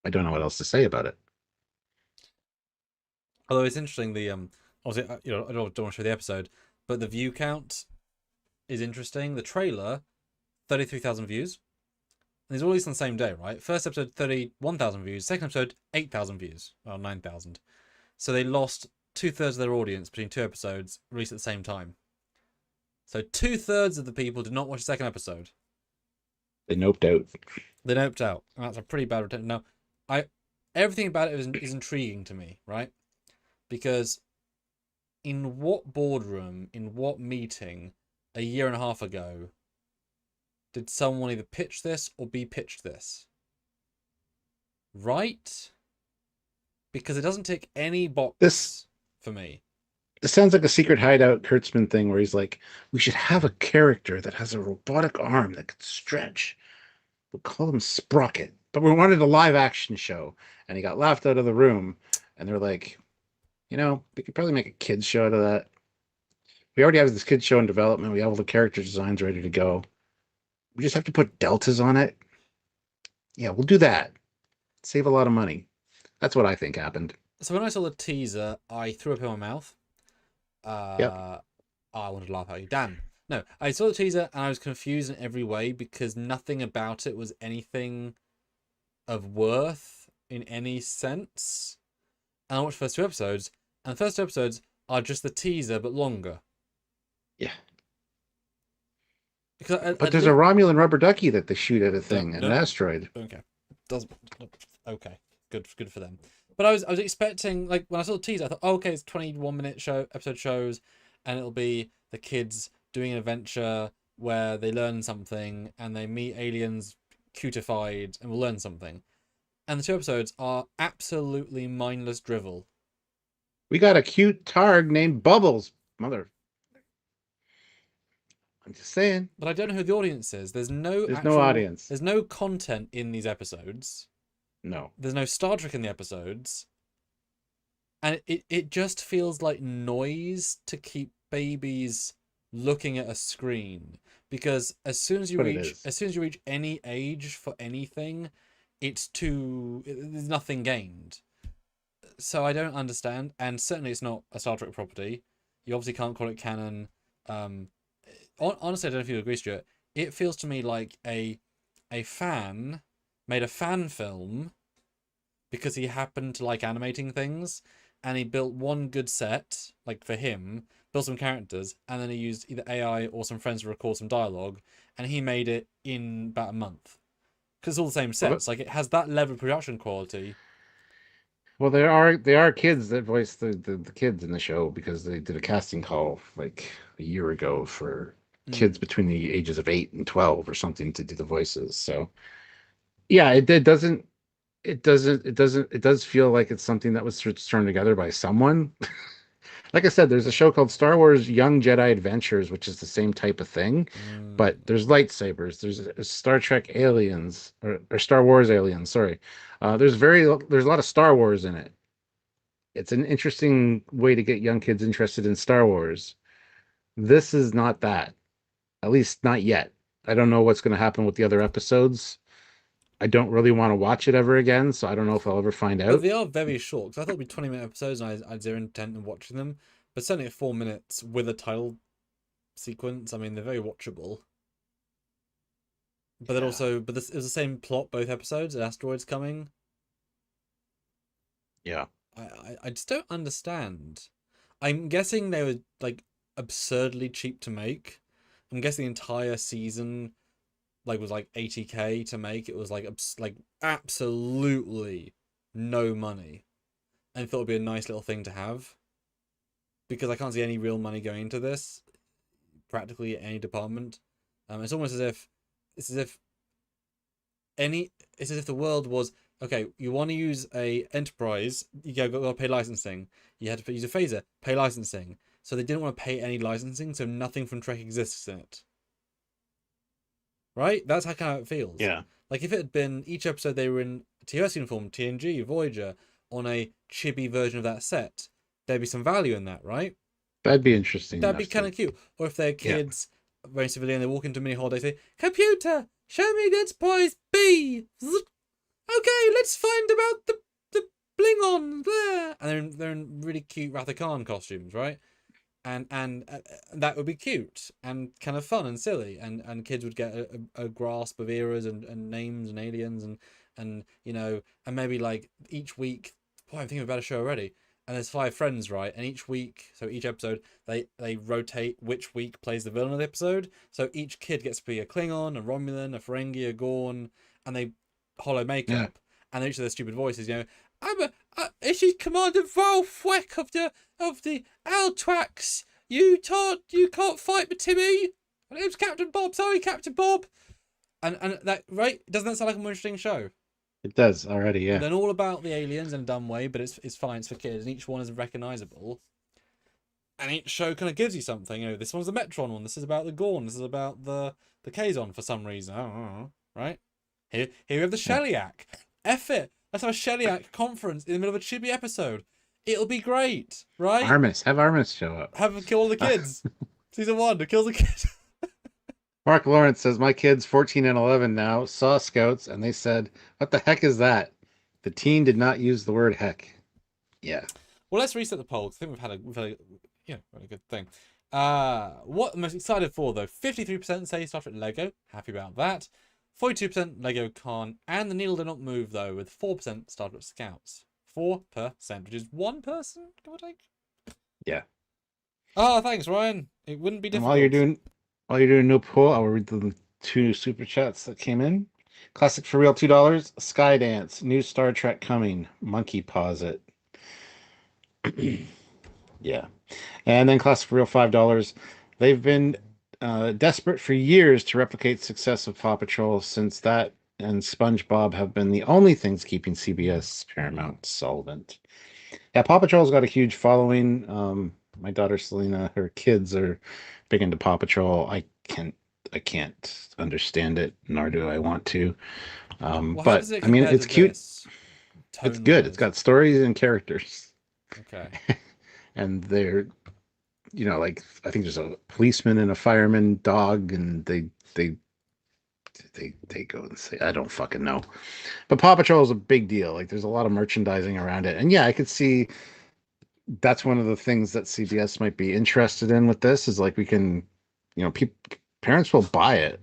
I don't know what else to say about it. Although it's interesting, the obviously, I don't want to show the episode, but the view count is interesting. The trailer, 33,000 views. And these are all released on the same day, right? First episode, 31,000 views. Second episode, 8,000 views. Well, 9,000. So they lost 2/3 of their audience between two episodes released at the same time. So 2/3 of the people did not watch the second episode. They noped out. They noped out. And that's a pretty bad retention. Now, everything about it is intriguing to me, right? Because in what boardroom, in what meeting, a year and a half ago, did someone either pitch this or be pitched this? Right? Because it doesn't tick any This box for me. this sounds like a secret hideout Kurtzman thing where he's like, we should have a character that has a robotic arm that can stretch. We'll call him Sprocket. But we wanted a live action show. And he got laughed out of the room. And they're like, we could probably make a kids show out of that. We already have this kids show in development. We have all the character designs ready to go. We just have to put deltas on it. Yeah, we'll do that. Save a lot of money. That's what I think happened. So when I saw the teaser, I threw up in my mouth. Yep. I wanted to laugh at you. Dan. No, I saw the teaser and I was confused in every way because nothing about it was anything of worth in any sense. And I watched the first two episodes, and the first two episodes are just the teaser but longer. Yeah. Because But there's a Romulan rubber ducky that they shoot at a thing, no, an asteroid. okay, does okay, good for them. But I was expecting, like, when I saw the teaser, I thought, oh, okay, it's 21-minute episode shows, and it'll be the kids doing an adventure where they learn something and they meet aliens cutified and will learn something. And the two episodes are absolutely mindless drivel. We got a cute targ named Bubbles. Mother. I'm just saying. But I don't know who the audience is. There's no No audience. There's no content in these episodes. No. There's no Star Trek in the episodes. And it just feels like noise to keep babies looking at a screen. Because as soon as you reach any age for anything, there's nothing gained. So I don't understand, and certainly it's not a Star Trek property. You obviously can't call it canon. Honestly, I don't know if you agree, Stuart. It feels to me like a fan made a fan film because he happened to like animating things, and he built one good set, like for him, built some characters, and then he used either AI or some friends to record some dialogue, and he made it in about a month. Because it's all the same sets. Like, it has that level of production quality. Well, there are kids that voice the kids in the show because they did a casting call like a year ago for kids between the ages of 8 and 12 or something to do the voices. So yeah, it does feel like it's something that was thrown together by someone. Like I said, there's a show called Star Wars Young Jedi Adventures, which is the same type of thing, but there's lightsabers. There's Star Trek aliens or Star Wars aliens. Sorry, there's a lot of Star Wars in it. It's an interesting way to get young kids interested in Star Wars. This is not that, at least not yet. I don't know what's going to happen with the other episodes. I don't really want to watch it ever again, so I don't know if I'll ever find But out. they are very short, because I thought it'd be 20-minute episodes, and I had zero intent in watching them. But certainly at 4 minutes with a title sequence, I mean, they're very watchable. But then also, it was the same plot both episodes, asteroids coming. Yeah. I just don't understand. I'm guessing they were, like, absurdly cheap to make. I'm guessing the entire season like was like 80K to make. It was like like absolutely no money, and thought it'd be a nice little thing to have, because I can't see any real money going into this practically any department. It's almost as if it's as if it's as if the world was okay. You want to use a enterprise, you got to pay licensing. You had to use a phaser, pay licensing. So they didn't want to pay any licensing, so nothing from Trek exists in it. Right? That's how kind of it feels. Yeah, Like if it had been each episode they were in TOS uniform, TNG, Voyager, on a chibi version of that set, there'd be some value in that, right? that'd be interesting That'd be enough kind to. of cute. Or if they're Yeah, kids, very civilian, they walk into mini holiday, say, "Computer, show me the Enterprise B." Okay, let's find about the Klingon there. And they're in really cute Wrath of Khan costumes, right? And that would be cute and kind of fun and silly, and kids would get a grasp of eras and names and aliens and you know, and maybe like each week. Boy, I'm thinking of a better show already. And there's 5 friends, right? And each week, so each episode, they rotate which week plays the villain of the episode. So each kid gets to be a Klingon, a Romulan, a Ferengi, a Gorn, and they hollow yeah. makeup, and each of their stupid voices, you know. This is Commander Volfweck of the Altwax. You can't fight me, Timmy. My name's Captain Bob. Sorry, Captain Bob. And that, right? Doesn't that sound like a more interesting show? It does already. Yeah, Then all about the aliens in a dumb way, but it's fine. It's for kids, and each one is recognizable. And each show kind of gives you something. You know, this one's the Metron one. This is about the Gorn. This is about the Kazon for some reason. I don't know, right? Here we have the yeah. Shellyak. F it. Let's have a Shellyak conference in the middle of a chibi episode. It'll be great, right? Have Armis show up. Have him kill all the kids. Season 1 to kill the kids. Mark Lawrence says my kids 14 and 11 now saw scouts and they said, "What the heck is that?" The teen did not use the word heck. Yeah. Well, let's reset the poll. I think we've had a really good thing. What I'm most excited for though? 53% say Star Trek Lego. Happy about that. 42% Lego Khan, and the needle did not move though, with 4% Star Trek Scouts. 4%, which is one person, give or take. Yeah. Oh, thanks, Ryan. It wouldn't be And difficult. while you're doing no poll, I'll read the 2 super chats that came in. Classic for real, $2. Skydance, new Star Trek coming. Monkey paws it. Yeah. And then Classic for real, $5. They've been desperate for years to replicate the success of Paw Patrol, since that and SpongeBob have been the only things keeping CBS Paramount solvent. Yeah, Paw Patrol's got a huge following. My daughter Selena, her kids are big into Paw Patrol. I can't understand it, nor do I want to. Well, how But does it I mean, compare it's to cute. this? It's good. It's Tone-wise? got stories and characters, Okay. and they're, like I think there's a policeman and a fireman dog, and they go and say, I don't fucking know. But Paw Patrol is a big deal. Like there's a lot of merchandising around it, and yeah, I could see that's one of the things that CBS might be interested in with this is like we can, parents will buy it.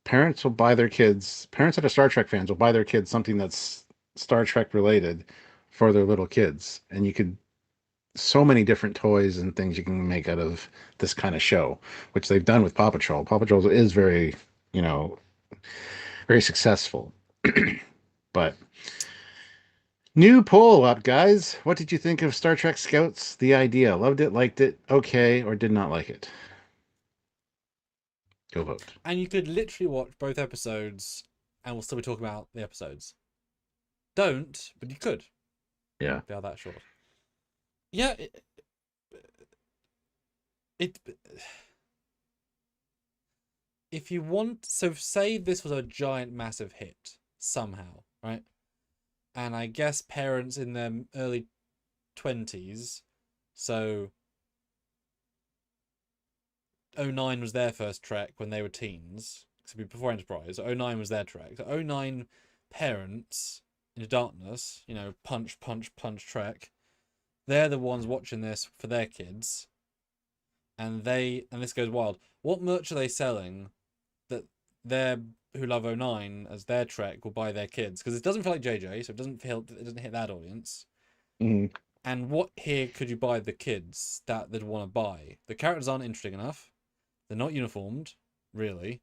Parents will buy their kids. Parents that are Star Trek fans will buy their kids something that's Star Trek related for their little kids, and you could so many different toys and things you can make out of this kind of show, which they've done with Paw Patrol. Paw Patrol is very, very successful. But new poll up, guys. What did you think of Star Trek Scouts? The idea. Loved it, liked it, okay, or did not like it? Go vote. And you could literally watch both episodes, and we'll still be talking about the episodes. Don't, but you could. Yeah. They are that short. Yeah. If you want, so say this was a giant, massive hit somehow, right? And I guess parents in their early 20s, so 09 was their first Trek when they were teens, so before Enterprise. So 09 was their Trek. So 09 parents in the darkness, punch, punch, punch Trek. They're the ones watching this for their kids, and this goes wild. What merch are they selling that they're who love 09 as their Trek will buy their kids? Because it doesn't feel like JJ, so it doesn't hit that audience. Mm-hmm. And what here could you buy the kids that they'd want to buy? The characters aren't interesting enough. They're not uniformed, really.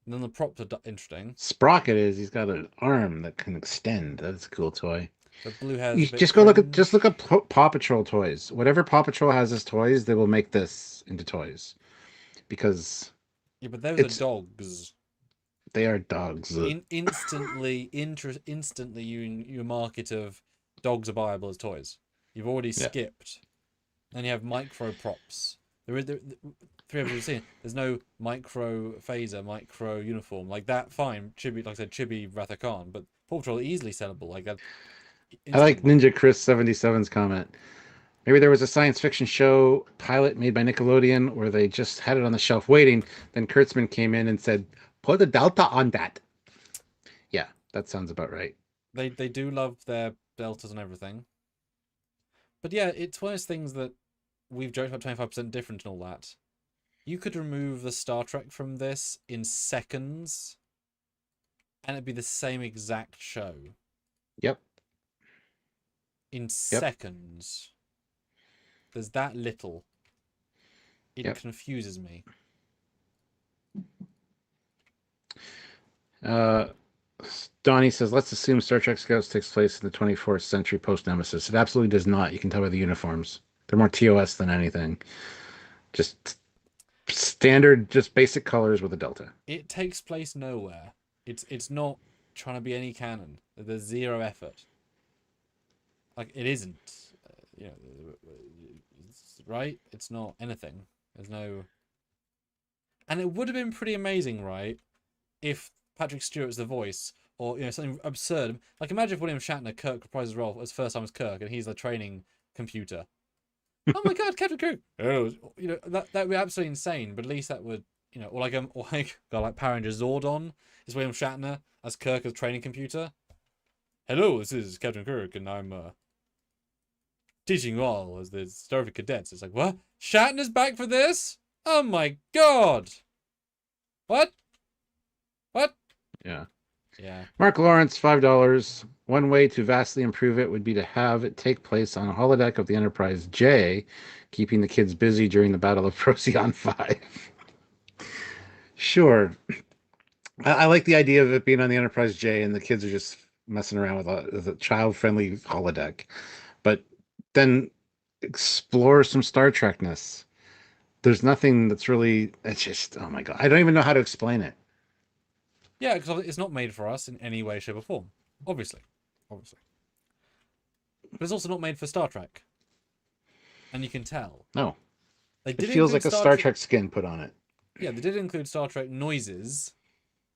And then the props are interesting. Sprocket is he's got an arm that can extend. That's a cool toy. So blue hair's You a bit just go look at cringe. Paw Patrol toys. Whatever Paw Patrol has as toys, they will make this into toys because Yeah, but those are it's dogs. they are dogs. Instantly, you market of dogs are buyable as toys. You've already Yeah. skipped. Then you have micro props. There, three of you have seen. There's no micro phaser, micro uniform like that. Fine, Chibi, like I said, Chibi Wrath Khan, but Paw Patrol are easily sellable like that I like instantly. Ninja Chris 77's comment. Maybe there was a science fiction show pilot made by Nickelodeon where they just had it on the shelf waiting. Then Kurtzman came in and said, "Put a delta on that." Yeah, that sounds about right. They do love their deltas and everything, but yeah, it's one of those things that we've joked about 25% different and all that. You could remove the Star Trek from this in seconds, and it'd be the same exact show Yep. in Yep. seconds. There's that little. It Yep. confuses me. Uh, Donnie says, let's assume Star Trek Scouts takes place in the 24th century post Nemesis. It absolutely does not. You can tell by the uniforms. They're more TOS than anything. Just standard, just basic colors with a delta. It takes place nowhere. It's not trying to be any canon. There's zero effort. Like it isn't. You know, right? It's not anything. There's no. And it would have been pretty amazing, right? If Patrick Stewart's the voice, or something absurd. Like imagine if William Shatner, Kirk reprises his role as first time as Kirk, and he's the training computer. Oh my God, Captain Kirk! Oh, that would be absolutely insane. But at least that would, or like Power Rangers Zordon is William Shatner as Kirk as training computer. Hello, this is Captain Kirk, and I'm teaching you all as the Starfleet cadets. It's like what? Shatner's back for this? Oh my God! What? What? Yeah. Yeah. Mark Lawrence, $5. One way to vastly improve it would be to have it take place on a holodeck of the Enterprise J, keeping the kids busy during the Battle of Procyon 5. Sure. I like the idea of it being on the Enterprise J and the kids are just messing around with a child-friendly holodeck. But then explore some Star Trekness. There's nothing that's really, it's just, oh my God. I don't even know how to explain it. Yeah, because it's not made for us in any way, shape, or form. Obviously. Obviously. But it's also not made for Star Trek. And you can tell. No. They It did feels include like a Star Trek skin put on it. Yeah, they did include Star Trek noises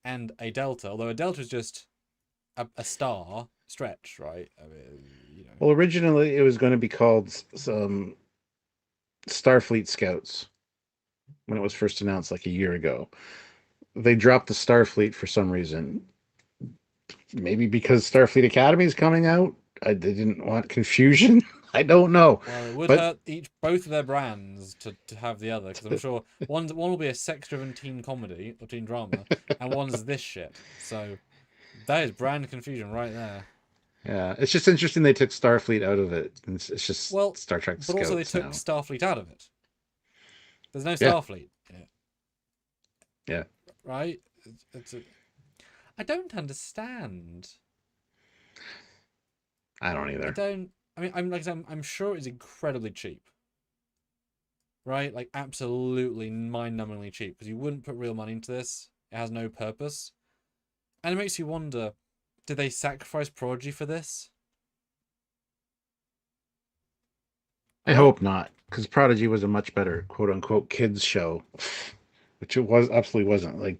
and a delta, although a delta is just a star stretch, right? I mean, Well, originally it was going to be called some Starfleet Scouts when it was first announced like a year ago. They dropped the Starfleet for some reason. Maybe because Starfleet Academy is coming out. They didn't want confusion. I don't know. Well, it would But hurt both of their brands to have the other, because I'm sure one will be a sex-driven teen comedy or teen drama, and one's this shit. So that is brand confusion right there. yeah, it's just interesting they took Starfleet out of it. It's just Well, Star Trek but also they Scouts took now. Starfleet out of it. There's no Yeah, Starfleet in it, yeah. right? I don't understand. I don't I either. don't. I mean, I'm sure it's incredibly cheap, right? Like absolutely mind-numbingly cheap, because you wouldn't put real money into this. It has no purpose, and it makes you wonder: did they sacrifice Prodigy for this? I Right? hope not, because Prodigy was a much better quote unquote kids show, which it was absolutely wasn't. Like,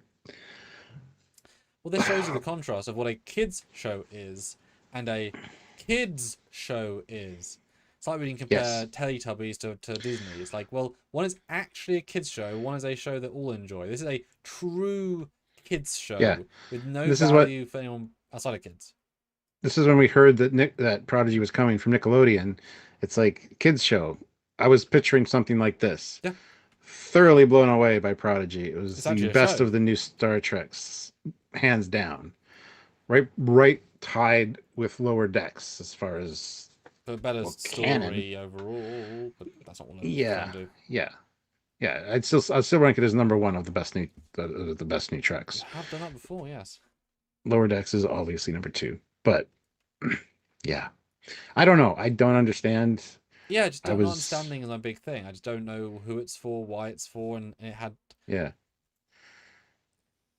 Well, this shows you the contrast of what a kids show is and a kids show is. It's like we can compare yes, Teletubbies to Disney. It's like, well, one is actually a kids show, one is a show that all enjoy. This is a true kids yeah. show with no This is what value for anyone outside of kids. this is when we heard that Prodigy was coming from Nickelodeon. It's like kids show. I was picturing something like this. Yeah, Thoroughly blown away by Prodigy. It was it's the actually a best show, of the new Star Treks, hands down. Right tied with Lower Decks as far as but better well canon. story overall. But that's not what we're trying Yeah, to do. yeah. Yeah, I'd still rank it as number one of the best new You treks. have done that before, yes. Lower Decks is obviously number two, but yeah, I don't know. I don't understand. Yeah, just I not was understanding is my big thing. I just don't know who it's for, why it's for, and it had. yeah,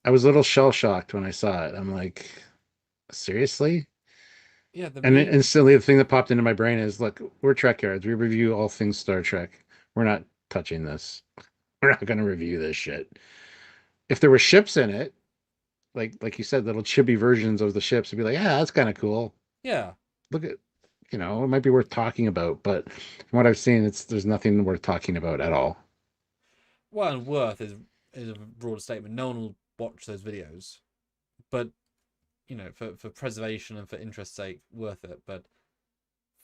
I was a little shell shocked when I saw it. I'm like, seriously? Yeah, the And then meme. instantly, the thing that popped into my brain is, look, we're Trekyards. We review all things Star Trek. We're not touching this. We're not going to review this shit. If there were ships in it, like you said, little chibi versions of the ships, would be like, yeah, that's kind of cool. Yeah. Look at, it might be worth talking about. But from what I've seen, there's nothing worth talking about at all. Well, and worth is a broad statement. No one will watch those videos, but for preservation and for interest's sake, worth it. But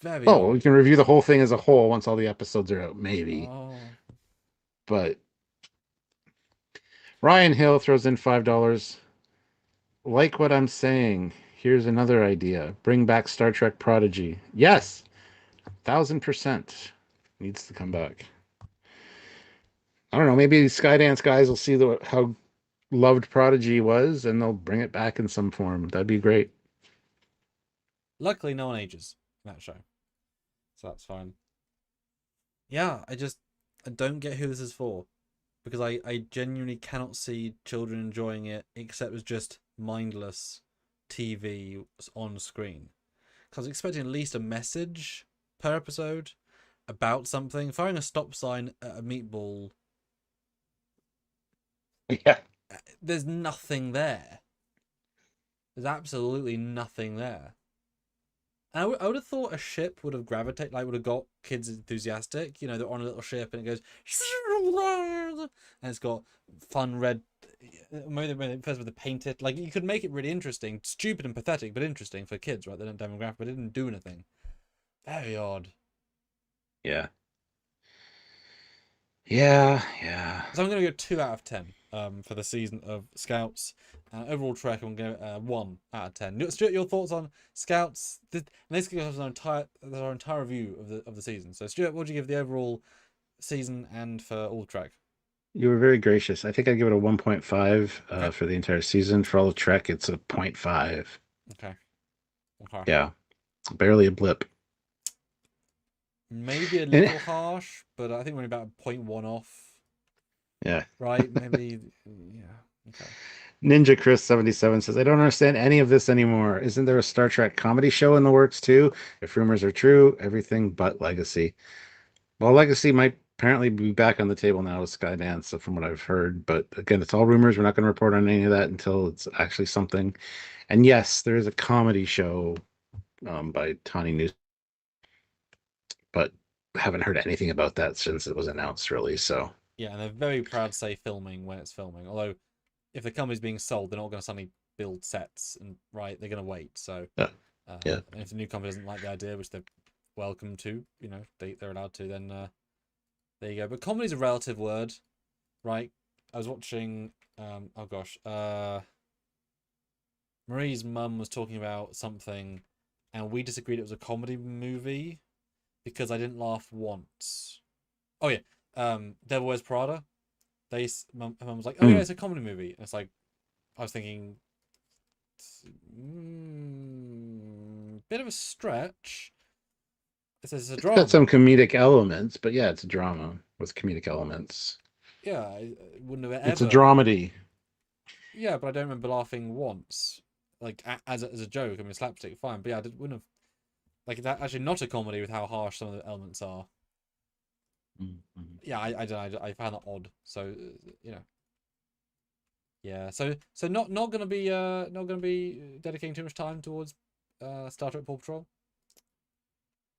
very Oh, we odd. can review the whole thing as a whole once all the episodes are out, maybe. Oh, But Ryan Hill throws in $5. Like what I'm saying, here's another idea. Bring back Star Trek Prodigy. Yes, 1000% needs to come back. I don't know. Maybe these Skydance guys will see how loved Prodigy was, and they'll bring it back in some form. That'd be great. luckily no one ages in that show, so that's fine. Yeah, I don't get who this is for, because I genuinely cannot see children enjoying it except as just mindless TV on screen. Because I was expecting at least a message per episode about something. Firing a stop sign at a meatball, Yeah. there's nothing there. There's absolutely nothing there. And I would have thought a ship would have gravitated, like would have got kids enthusiastic. They're on a little ship and it goes, and it's got fun red. Maybe first with the painted, like you could make it really interesting, stupid and pathetic, but interesting for kids, right? They don't demographic, but it didn't do anything. Very odd. Yeah. Yeah. Yeah. So I'm going to go 2 out of 10 for the season of Scouts. Overall Trek, I'm going to go 1 out of 10. Stuart, your thoughts on Scouts? This gives our entire review of the season. So Stuart, what do you give the overall season and for all Trek? You were very gracious. I think I'd give it a 1.5 Okay. for the entire season. For all of Trek, it's a zero point 0.5. Okay. Okay. Yeah. Barely a blip. Maybe a And, little harsh, but I think we're about 0.1 off. yeah. Right? Maybe. Yeah. Okay. Ninja Chris 77 says, I don't understand any of this anymore. Isn't there a Star Trek comedy show in the works too? If rumors are true, everything but Legacy. Well, Legacy might apparently be back on the table now with Skydance, from what I've heard. But again, it's all rumors. We're not going to report on any of that until it's actually something. And yes, there is a comedy show by Tawny News, but haven't heard anything about that since it was announced, really. So Yeah, and they're very proud to say filming when it's filming. Although, if the company's being sold, they're not going to suddenly build sets and right. They're going to wait. So, yeah, yeah. and if the new company doesn't like the idea, which they're welcome to, they're allowed to. Then there you go. But comedy's a relative word, right? I was watching. Oh gosh. Marie's mum was talking about something, and we disagreed it was a comedy movie because I didn't laugh once. Oh yeah. Devil Wears Prada. Mum was like, "Oh yeah, Mm. it's a comedy movie." And it's like, I was thinking, bit of a stretch. It's a It's got drama. some comedic elements, but yeah, it's a drama with comedic elements. Yeah, I wouldn't have It's a ever. dramedy. Yeah, but I don't remember laughing once, like as a joke. I mean, slapstick, fine, but yeah, wouldn't have. Like, it's actually not a comedy with how harsh some of the elements are. Mhm. Yeah, I don't know. I found that odd. So, yeah. So not gonna be dedicating too much time towards Star Trek Paw Patrol.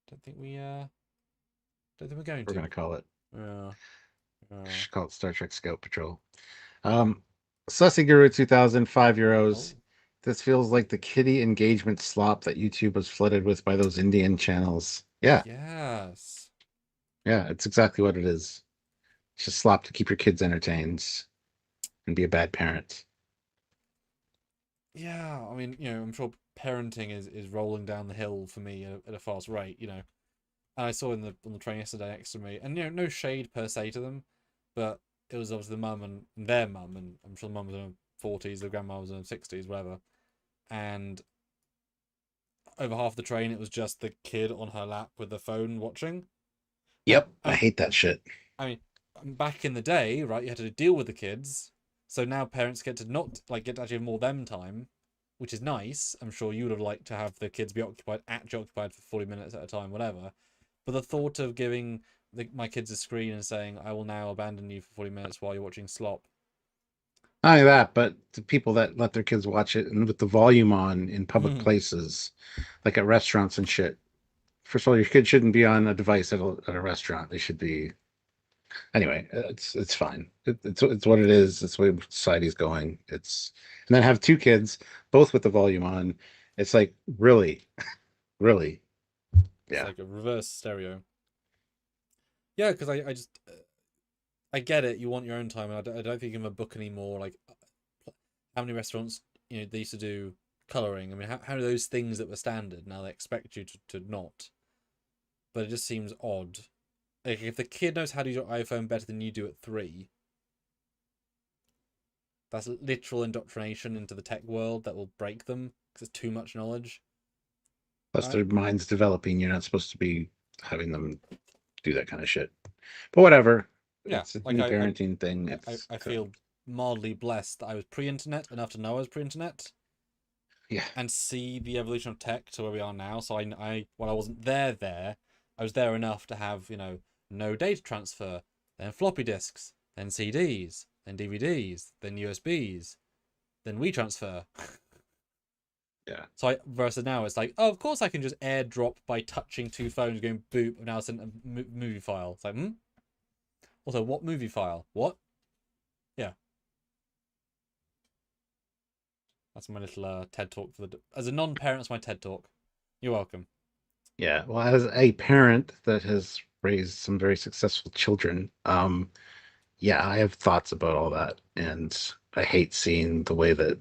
Don't think we don't think we're going We're to. gonna call it. Yeah. Yeah. Should call it Star Trek Scout Patrol. Um, Sussy Guru 2000, €5. Oh. This feels like the kitty engagement slop that YouTube was flooded with by those Indian channels. Yeah, Yes. yeah, it's exactly what it is. It's just slop to keep your kids entertained and be a bad parent. Yeah. I mean, I'm sure parenting is rolling down the hill for me at a fast rate. And I saw on the train yesterday next to me, and no shade per se to them, but it was obviously the mum and their mum, and I'm sure the mum was in her 40s, the grandma was in her 60s, whatever. And over half the train, it was just the kid on her lap with the phone watching. Now, Yep, I hate that shit. I mean, back in the day, right, you had to deal with the kids. So now parents get to not like get to actually have more them time, which is nice. I'm sure you would have liked to have the kids be actually occupied for 40 minutes at a time, whatever. But the thought of giving my kids a screen and saying, "I will now abandon you for 40 minutes while you're watching slop." Not only that, but the people that let their kids watch it and with the volume on in public Hmm. places, like at restaurants and shit. First of all, your kid shouldn't be on a device at a restaurant. They should be anyway. It's fine. It's what it is. It's the way society's going. It's and then have two kids both with the volume on. It's like really, really, It's yeah. like a reverse stereo. Yeah, because I just I get it. You want your own time, and I don't think you can book anymore. Like, how many restaurants they used to do coloring? I mean, how do those things that were standard now they expect you to not? But it just seems odd. Like, if the kid knows how to use your iPhone better than you do at 3, that's literal indoctrination into the tech world that will break them because it's too much knowledge, Plus, right? their mind's developing. You're not supposed to be having them do that kind of shit. But whatever. Yeah, It's a like new parenting thing. I feel mildly blessed that I was pre-internet enough to know I was pre-internet Yeah. and see the evolution of tech to where we are now. So while I wasn't there, I was there enough to have no data transfer, then floppy disks, then CDs, then DVDs, then USBs, then WeTransfer. Yeah. So versus now, it's like, oh, of course I can just airdrop by touching two phones, going boop, and now I sent a movie file. It's like, hmm. Also, what movie file? What? Yeah, that's my little TED talk for as a non-parent. That's my TED talk. You're welcome. Yeah. Well, as a parent that has raised some very successful children, yeah, I have thoughts about all that. And I hate seeing the way that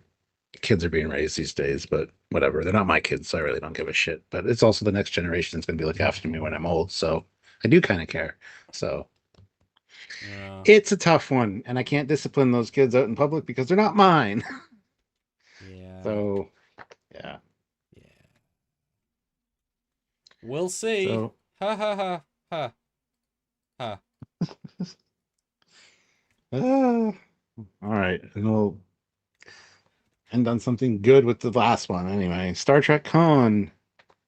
kids are being raised these days, but whatever. They're not my kids, so I really don't give a shit. But it's also the next generation that's going to be looking after me when I'm old. So I do kind of care. So Yeah, it's a tough one. And I can't discipline those kids out in public because they're not mine. yeah, So, yeah. yeah. We'll see. So, Ha ha ha ha ha. all right. And we'll end on something good with the last one anyway. Star Trek Con.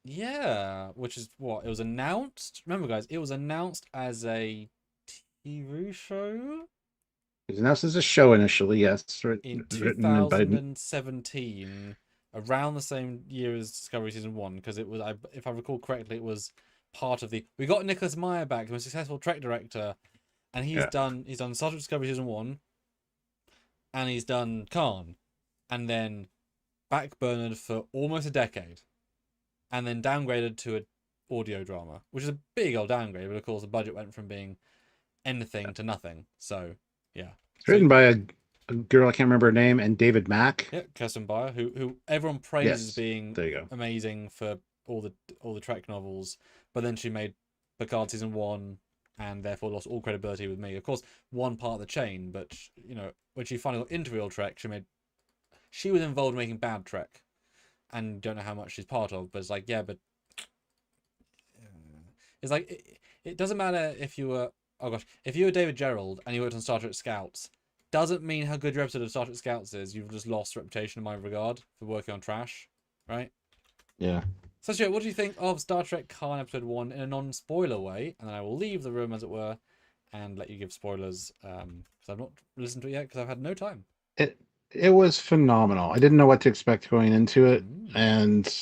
Yeah, which is what it was announced. Remember, guys, it was announced as a TV show It was announced as a show initially, yes, in written by 2017, around the same year as Discovery Season 1, because it was, if I recall correctly, it was part of the. We got Nicholas Meyer back, who was a successful Trek director, and yeah. he's done Star Trek Discovery Season 1, and he's done Khan, and then backburnered for almost a decade, and then downgraded to a audio drama, which is a big old downgrade, but of course the budget went from being anything to nothing. So yeah. It's So written by a girl I can't remember her name and David Mack. yeah, Kirsten Beyer, who everyone praises as Yes, being there you go. amazing for all the Trek novels, but then she made Picard season 1 and therefore lost all credibility with me. Of course, one part of the chain, but when she finally got into real Trek, she was involved in making bad Trek, and don't know how much she's part of, but it's like, yeah, but it's like it doesn't matter if you were, oh gosh, if you were David Gerald and you worked on Star Trek Scouts, doesn't mean how good your episode of Star Trek Scouts is. You've just lost reputation in my regard for working on trash, right? Yeah. So, Stuart, what do you think of Star Trek Khan Episode 1 in a non-spoiler way? And then I will leave the room, as it were, and let you give spoilers, because I've not listened to it yet, because I've had no time. It it was phenomenal. I didn't know what to expect going into it, Mm. and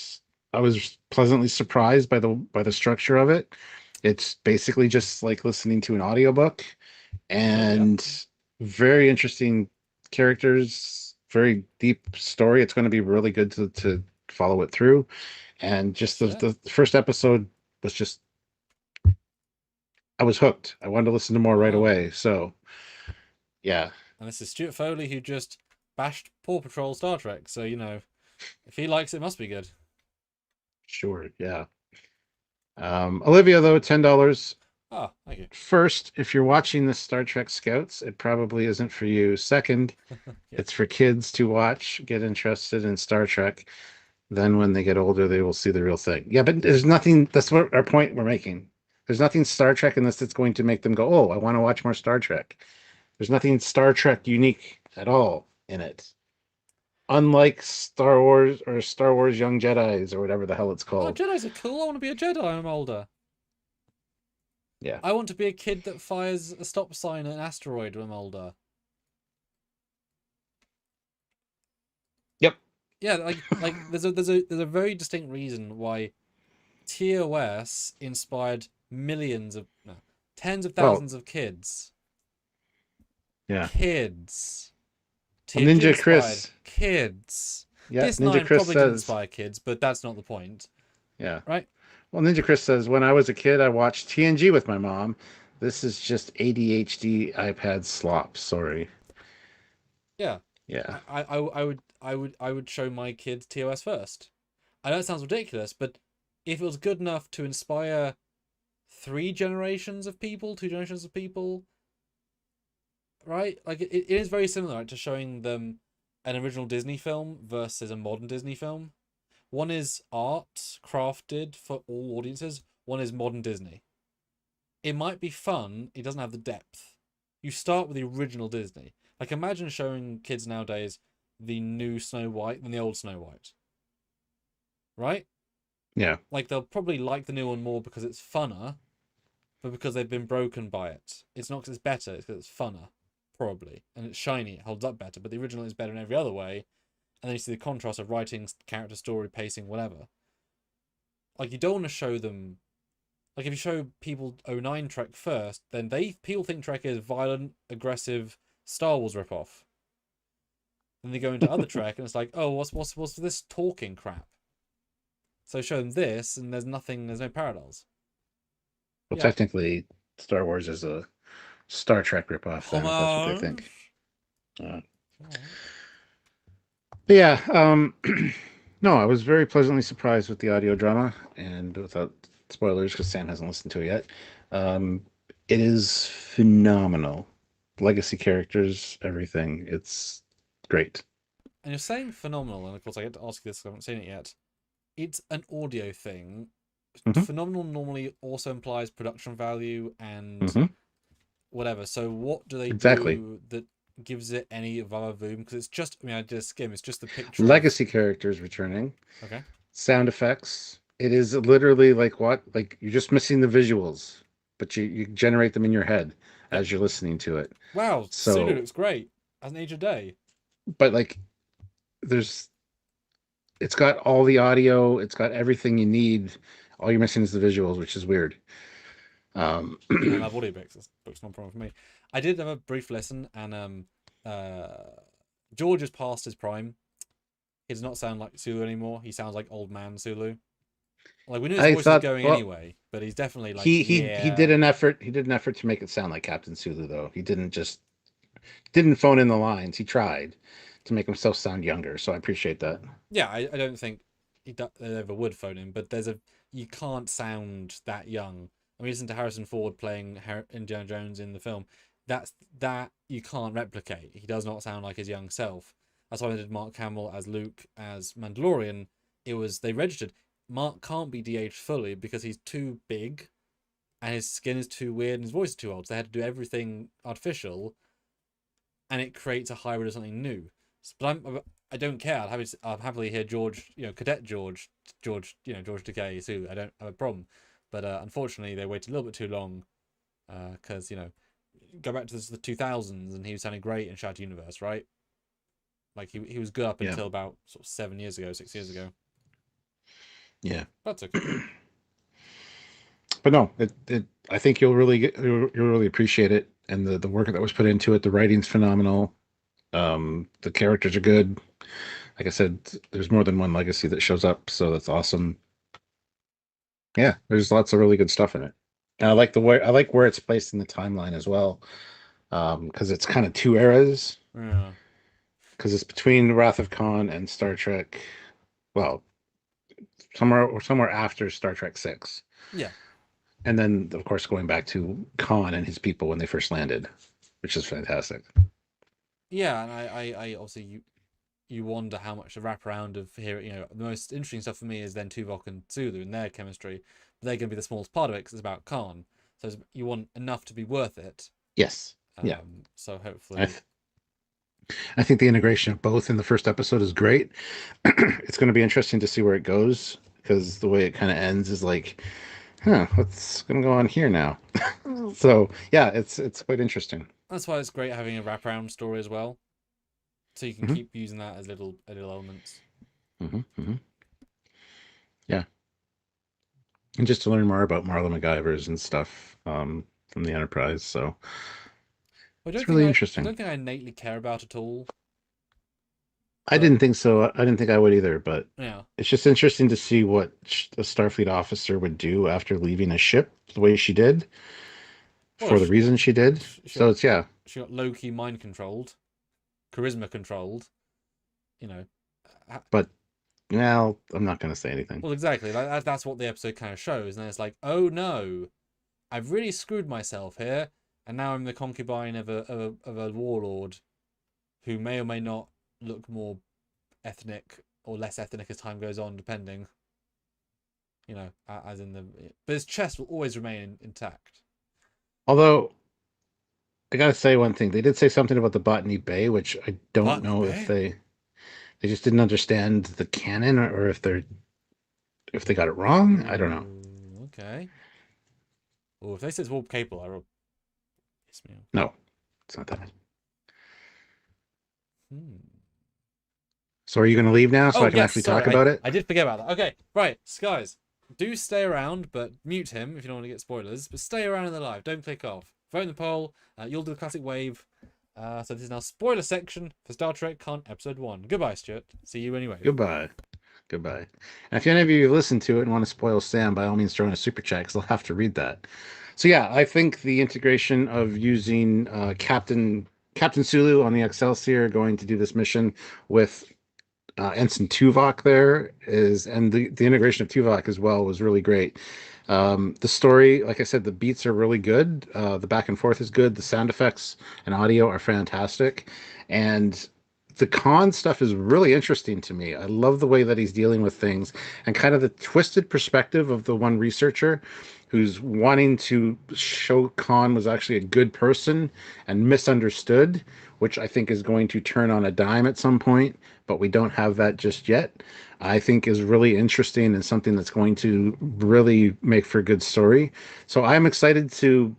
I was pleasantly surprised by the structure of it. It's basically just like listening to an audiobook Oh, yeah. and very interesting characters, very deep story. It's going to be really good to follow it through. And just Shit. the first episode was just I was hooked. I wanted to listen to more right Wow. away. So yeah, And this is Stuart Foley, who just bashed Paw Patrol Star Trek, so, if he likes it, it must be good. sure. Yeah. Olivia though, $10. Ah, thank you. First, if you're watching the Star Trek Scouts, it probably isn't for you. Second, Yes. it's for kids to watch, get interested in Star Trek. Then when they get older, they will see the real thing. Yeah, but there's nothing, that's what our point we're making. There's nothing Star Trek in this that's going to make them go, oh, I want to watch more Star Trek. There's nothing Star Trek unique at all in it. Unlike Star Wars or Star Wars Young Jedis or whatever the hell it's Oh, called. Jedi's are cool. I want to be a Jedi when I'm older. Yeah. I want to be a kid that fires a stop sign at an asteroid when I'm older. Yep. Yeah, like there's a very distinct reason why TOS inspired millions of no, tens of Well, thousands of kids. yeah. Kids. Well, TNG Ninja inspired Chris. kids. Yeah, Ninja DS9 Chris probably didn't says. inspire kids, but that's not the point, Yeah. right? Well, Ninja Chris says, when I was a kid, I watched TNG with my mom. This is just ADHD iPad slop. Sorry. Yeah. Yeah. I would show my kids TOS first. I know it sounds ridiculous, but if it was good enough to inspire three generations of people, two generations of people, right? Like it is very similar, right, to showing them an original Disney film versus a modern Disney film. One is art crafted for all audiences. One is modern Disney. It might be fun. It doesn't have the depth. You start with the original Disney. Like imagine showing kids nowadays the new Snow White than the old Snow White, right? Yeah. Like they'll probably like the new one more because it's funner, but because they've been broken by it. It's not because it's better, it's because it's funner, probably. And it's shiny, it holds up better, but the original is better in every other way. And then you see the contrast of writing, character, story, pacing, whatever. Like, you don't want to show them. Like, if you show people '09 Trek first, then people think Trek is violent, aggressive Star Wars ripoff. Then they go into other Trek, and it's like, oh, what's this talking crap? So show them this, and there's no parallels. Well, Yeah. technically, Star Wars is a Star Trek ripoff, then, if that's what they think. Homage. Uh, Alright. but yeah. No, I was very pleasantly surprised with the audio drama, and without spoilers, because Sam hasn't listened to it yet. Um, it is phenomenal. Legacy characters, everything. It's great. And you're saying phenomenal, and of course I get to ask you this, 'cause I haven't seen it yet. It's an audio thing. Hmm. Phenomenal normally also implies production value and Hmm. whatever. So what do they Exactly. do that gives it any vavoom? Because it's just, I mean, I did a skim. It's just the picture of. Legacy characters returning, Okay. sound effects. It is literally like what? Like you're just missing the visuals, but you generate them in your head Yep. as you're listening to it. Wow, Sulu So, looks great as an age of day. but like there's it's got all the audio, it's got everything you need. All you're missing is the visuals, which is weird. Um, I love audiobooks. This book's not a problem for me. I did have a brief listen, and George has passed his prime. He does not sound like Sulu anymore. He sounds like old man Sulu. Like we knew his I voice was thought, going well, anyway, but he's definitely like, he did yeah, an effort. He did an effort to make it sound like Captain Sulu, though. He didn't phone in the lines. He tried to make himself sound younger, so I appreciate that. yeah. I don't think they ever would phone him, but you can't sound that young. I mean, listen to Harrison Ford playing Indiana Jones in the film. That you can't replicate. He does not sound like his young self. That's why they did Mark Hamill as Luke as Mandalorian. They registered Mark can't be de-aged fully because he's too big and his skin is too weird and his voice is too old. So they had to do everything artificial, and it creates a hybrid of something new. But I don't care. I'll happily hear George, Cadet George, George Takei too. I don't have a problem. But unfortunately, they waited a little bit too long because go back to the 2000s and he was sounding great in Shattered Universe, right? Like he was good up Yeah, until about sort of 7 years ago, 6 years ago. yeah. That's okay. But no, I think you'll really appreciate it, and the work that was put into it. The writing's phenomenal. The characters are good. Like I said, there's more than one legacy that shows up, so that's awesome. Yeah, there's lots of really good stuff in it. And I like where it's placed in the timeline as well. Because it's kind of two eras. Yeah. Because it's between Wrath of Khan and Star Trek. Well, somewhere after Star Trek 6. Yeah. And then, of course, going back to Khan and his people when they first landed, which is fantastic. Yeah, and I obviously you wonder how much the wraparound of here. The most interesting stuff for me is then Tuvok and Sulu and their chemistry. But they're going to be the smallest part of it because it's about Khan. So you want enough to be worth it. Yes. Yeah. So I, hopefully, th- I think the integration of both in the first episode is great. It's going to be interesting to see where it goes because the way it kind of ends is like, huh, what's going to go on here now? So yeah, it's quite interesting. that's why it's great having a wraparound story as well. So you can Hmm. keep using that as little elements. Hmm. Yeah, and just to learn more about Marla MacGyver's and stuff from the Enterprise. So it's really I interesting. don't think I innately care about it all. I But didn't think so. I didn't think I would either, but yeah, it's just interesting to see what a Starfleet officer would do after leaving a ship the way she did well, for the reason she did. she So got it's yeah, she got low key mind controlled, charisma controlled. You know, but well, I'm not going to say anything. well, exactly. That's what the episode kind of shows, and it's like, oh no, I've really screwed myself here, and now I'm the concubine of a warlord who may or may not look more ethnic or less ethnic as time goes on, depending. As in but his chest will always remain intact. Although I got to say one thing, they did say something about the Botany Bay, which I don't Botany know if Bay. they just didn't understand the canon or if they got it wrong. I don't know. Ooh, okay. Well, if they say it's warp capable, I will piss me off. No, it's not that. Hmm. So are you going to leave now so Oh I can yes, actually sorry, talk about it? I did forget about that. Okay, right, guys, do stay around, but mute him if you don't want to get spoilers. But stay around in the live. Don't click off. Vote in the poll. You'll do the classic wave. So this is now spoiler section for Star Trek Con Episode 1. Goodbye, Stuart. See you anyway. Goodbye. Goodbye. And if any of you listen to it and want to spoil Sam, by all means, throw in a super chat because I'll have to read that. So yeah, I think the integration of using Captain Sulu on the Excelsior going to do this mission with Ensign Tuvok there is, and the integration of Tuvok as well was really great. The story, like I said, the beats are really good. The back and forth is good. The sound effects and audio are fantastic, and the con stuff is really interesting to me. I love the way that he's dealing with things and kind of the twisted perspective of the one researcher who's wanting to show Khan was actually a good person and misunderstood, which I think is going to turn on a dime at some point, but we don't have that just yet. I think is really interesting and something that's going to really make for a good story. So I'm excited to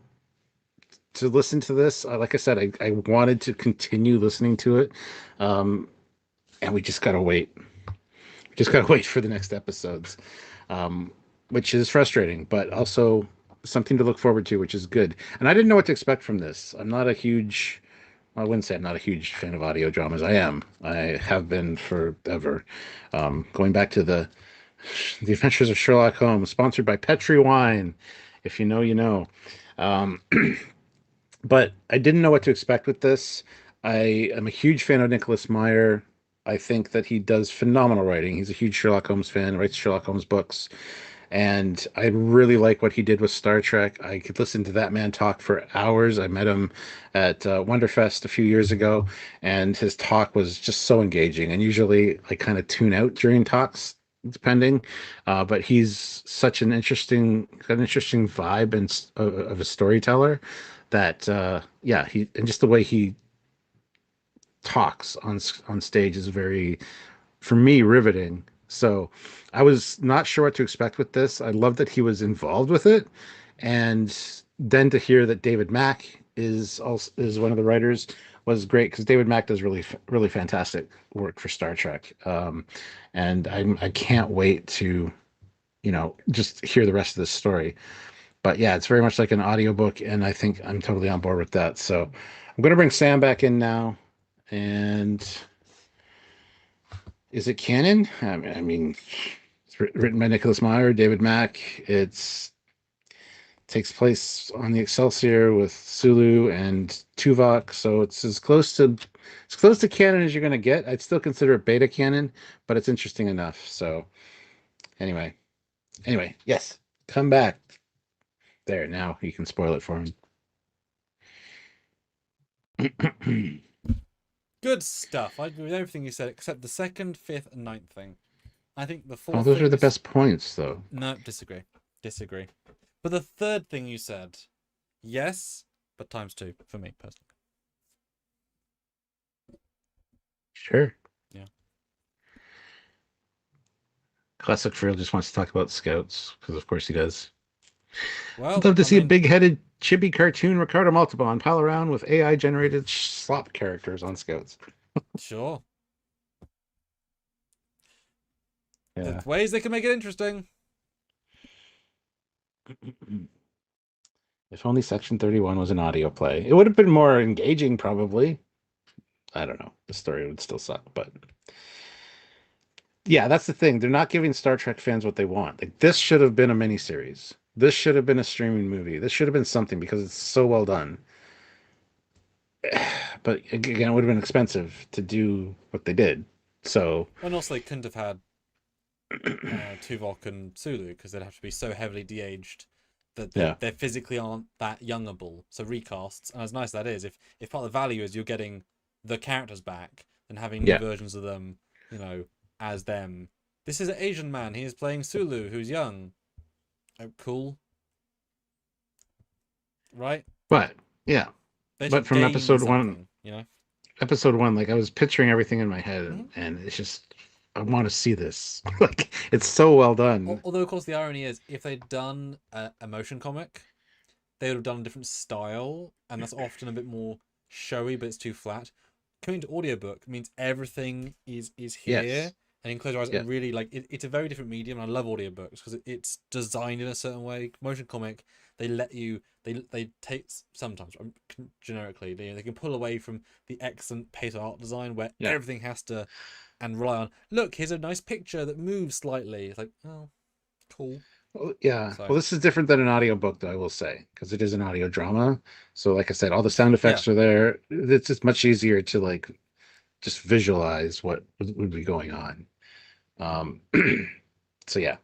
listen to this. Like I said, I wanted to continue listening to it, um, and we just gotta wait. We just gotta wait for the next episodes, um, which is frustrating, but also something to look forward to, which is good. And I didn't know what to expect from this. I'm not a huge I wouldn't say I'm not a huge fan of audio dramas. I am. I have been forever. Going back to the Adventures of Sherlock Holmes, sponsored by Petri Wine. If you know, you know. Um, but I didn't know what to expect with this. I am a huge fan of Nicholas Meyer. I think that he does phenomenal writing. He's a huge Sherlock Holmes fan, writes Sherlock Holmes books, and I really like what he did with Star Trek. I could listen to that man talk for hours. I met him at Wonderfest a few years ago, and his talk was just so engaging. And usually, I kind of tune out during talks, depending. But he's such an interesting vibe and of a storyteller that, yeah, he and just the way he talks on stage is very, for me, riveting. So I was not sure what to expect with this. I love that he was involved with it, and then to hear that David Mack is one of the writers was great because David Mack does really fantastic work for Star Trek, and I can't wait to just hear the rest of this story. But yeah, it's very much like an audiobook, and I think I'm totally on board with that. So I'm going to bring Sam back in now, and is it canon? I mean, it's written by Nicholas Meyer, David Mack. It's takes place on the Excelsior with Sulu and Tuvok, so it's as close to canon as you're going to get. I'd still consider it beta canon, but it's interesting enough. So anyway, yes, come back. There, now you can spoil it for him. Good stuff. I agree with everything you said except the second, fifth, and ninth thing. I think the Oh, fourth those thing are the is best points, though. no, disagree. Disagree. But the third thing you said, yes, but times two for me personally. Sure. Yeah. Classic Frill just wants to talk about Scouts, because of course he does. I'd Well, love to I see a mean, big-headed chibi cartoon Ricardo Montalban pile around with AI-generated slop characters on Scouts. sure. Yeah. There's ways they can make it interesting. If only Section 31 was an audio play. It would have been more engaging, probably. I don't know. The story would still suck, but yeah, that's the thing. They're not giving Star Trek fans what they want. Like this should have been a miniseries. This should have been a streaming movie. This should have been something because it's so well done. But again, it would have been expensive to do what they did. So And also, they couldn't have had Tuvok and Sulu because they'd have to be so heavily de-aged that yeah, they physically aren't that youngable. So recasts, and as nice as that is, if part of the value is you're getting the characters back and having new yeah. versions of them, as them. This is an Asian man. He is playing Sulu, who's young. Oh, cool. Right? But yeah, They but should from gain episode one, something. like I was picturing everything in my head, Mhm. and it's just I want to see this. Like it's so well done. Although, of course, the irony is if they'd done a motion comic, they would have done a different style, and that's often a bit more showy, but it's too flat. Coming to audiobook means everything is here, Yes, and you can close your eyes yeah, and really it's a very different medium. And I love audiobooks because it's designed in a certain way. Motion comic, they let you they take sometimes generically they can pull away from the excellent pace of art design where yeah. everything has to and rely on look, here's a nice picture that moves slightly. It's like, oh, cool. Well, yeah. So Well, this is different than an audiobook, though, I will say, because it is an audio drama. So, like I said, all the sound yeah. effects are there. It's just much easier to like just visualize what would be going on. Um, so yeah.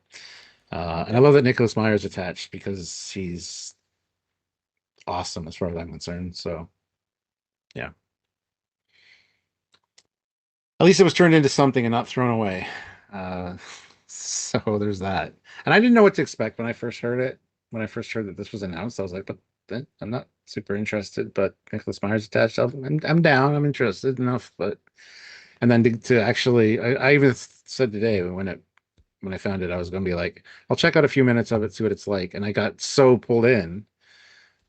And I love that Nicholas Meyer's attached because he's awesome as far as I'm concerned. So yeah. At least it was turned into something and not thrown away. Uh, so there's that. And I didn't know what to expect when I first heard it. When I first heard that this was announced, I was like, but then I'm not super interested. But Nicholas Myers attached, I'm down. I'm interested enough. But and then to actually, I even said today when I found it, I was going to be like, I'll check out a few minutes of it, see what it's like. And I got so pulled in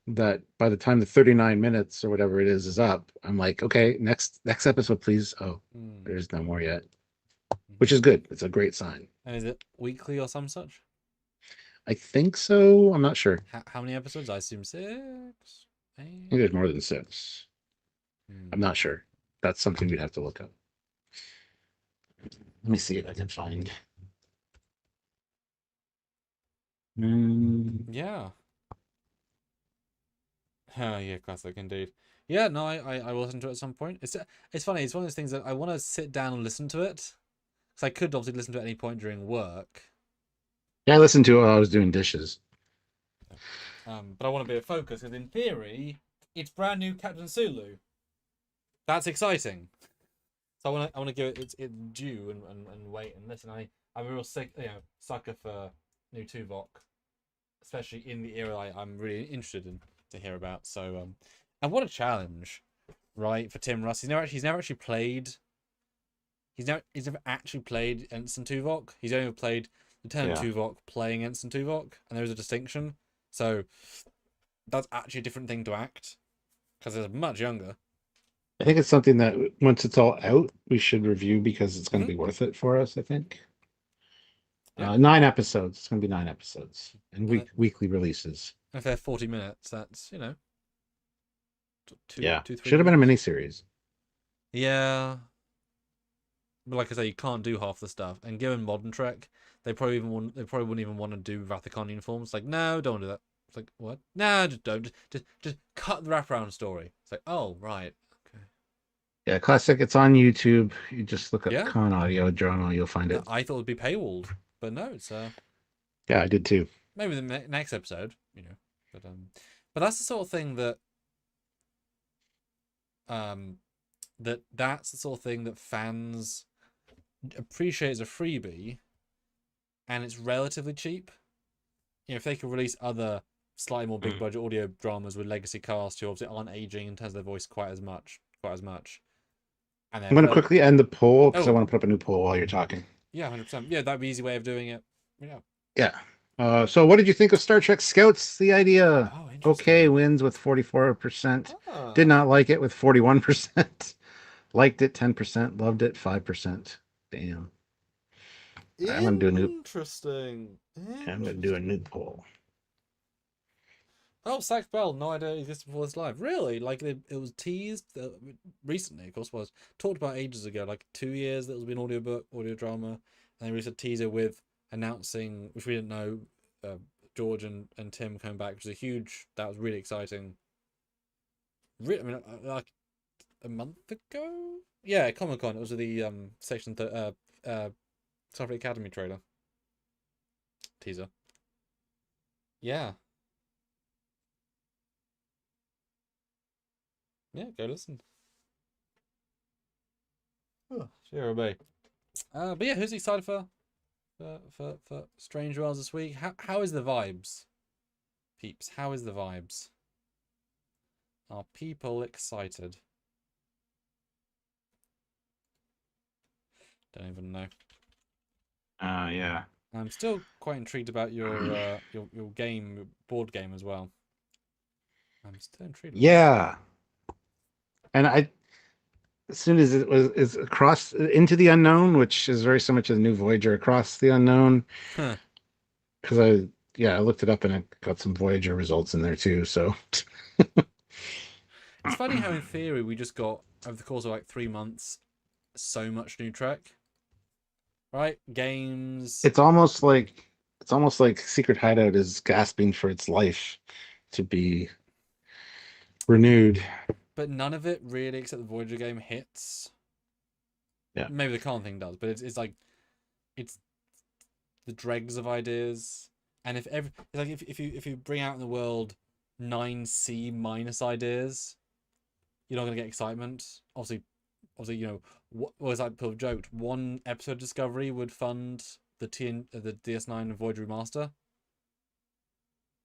that by the time the 39 minutes or whatever it is up, I'm like, okay, next episode, please. Oh, Mm. there's no more yet, which is good. It's a great sign. And is it weekly or some such? I think so. I'm not sure. How many episodes? I assume 6, I 8. think there's more than six. I'm Hmm. not sure. That's something we'd have to look up. Let me see if I can find. Mm, Yeah. Oh yeah, classic indeed. Yeah, no, I will listen to it at some point. It's funny. It's one of those things that I want to sit down and listen to it because I could obviously listen to it at any point during work. yeah, I listened to it while I was doing dishes. But I want to be a focus because in theory, it's brand new Captain Sulu. That's exciting. So I want to give it its due and wait and listen. I'm a real sucker for new Tuvok, especially in the era I'm really interested in to hear about. So and what a challenge, right, for Tim Russ. He's never actually played. He's never actually played Ensign Tuvok. He's only ever played Lieutenant Yeah. Tuvok playing Ensign Tuvok, and there's a distinction. So that's actually a different thing to act because they're much younger. I think it's something that once it's all out, we should review because it's going to Hmm. be worth it for us, I think. Yeah, 9 episodes. It's going to be 9 episodes and and weekly releases. if they're 40 minutes, that's Yeah. two, 3 Should have been a weeks. miniseries. Yeah, but like I say, you can't do half the stuff. And given modern Trek, they probably wouldn't even want to do Rathacon uniforms. Like, no, don't do that. It's like, what? No, just don't. Just cut the wraparound story. It's like, oh right, okay. Yeah, classic. It's on YouTube. You just look up Yeah, Con Audio Drama, you'll find no, it. I thought it'd be paywalled, but no, it's Yeah, I did too. maybe the next episode, But that's the sort of thing that that's the sort of thing that fans appreciate as a freebie, and it's relatively cheap. You know, if they could release other slightly more big budget audio dramas with legacy cast who obviously aren't aging in terms of their voice quite as much, and I'm then going to quickly end the poll because I oh want to put up a new poll while you're talking. yeah, 100%. Yeah, that'd be an easy way of doing it. Yeah. Yeah. So what did you think of Star Trek Scouts? The idea. Oh, Okay interesting. wins with 44%. Did Ah, not like it with 41%. Liked it 10%. Loved it 5%. Damn. I'm gonna do a new. interesting. I'm gonna do a Interesting. new poll. Oh, Sax Bell, no idea it existed before this live. Really? Like it was teased recently, of course, was talked about ages ago, like 2 years that was been audiobook, audio drama, and they released a teaser with announcing, which we didn't know, George and Tim coming back, which was that was really exciting. I mean, like a month ago? Yeah, Comic Con. It was the section Starfleet Academy trailer teaser. Yeah, yeah, go listen. Oh, sure, obey. But yeah, who's excited for Strange Worlds this week? How is the vibes, peeps? How is the vibes? Are people excited? Don't even know. Yeah. I'm still quite intrigued about your game board game as well. I'm still intrigued about that. Yeah. And as soon as it was is across into the unknown, which is very similar to the new Voyager across the unknown, Huh. because I looked it up and it got some Voyager results in there too. So It's funny how in theory we just got over the course of like 3 months so much new Trek, right? Games, it's almost like Secret Hideout is gasping for its life to be renewed. but none of it really, except the Voyager game, hits. Yeah. Maybe the Khan thing does, but it's like it's the dregs of ideas. And it's like if you bring out in the world 9C minus ideas, you're not gonna get excitement. Obviously, what was like people joked one episode Discovery would fund the DS9 Voyager remaster.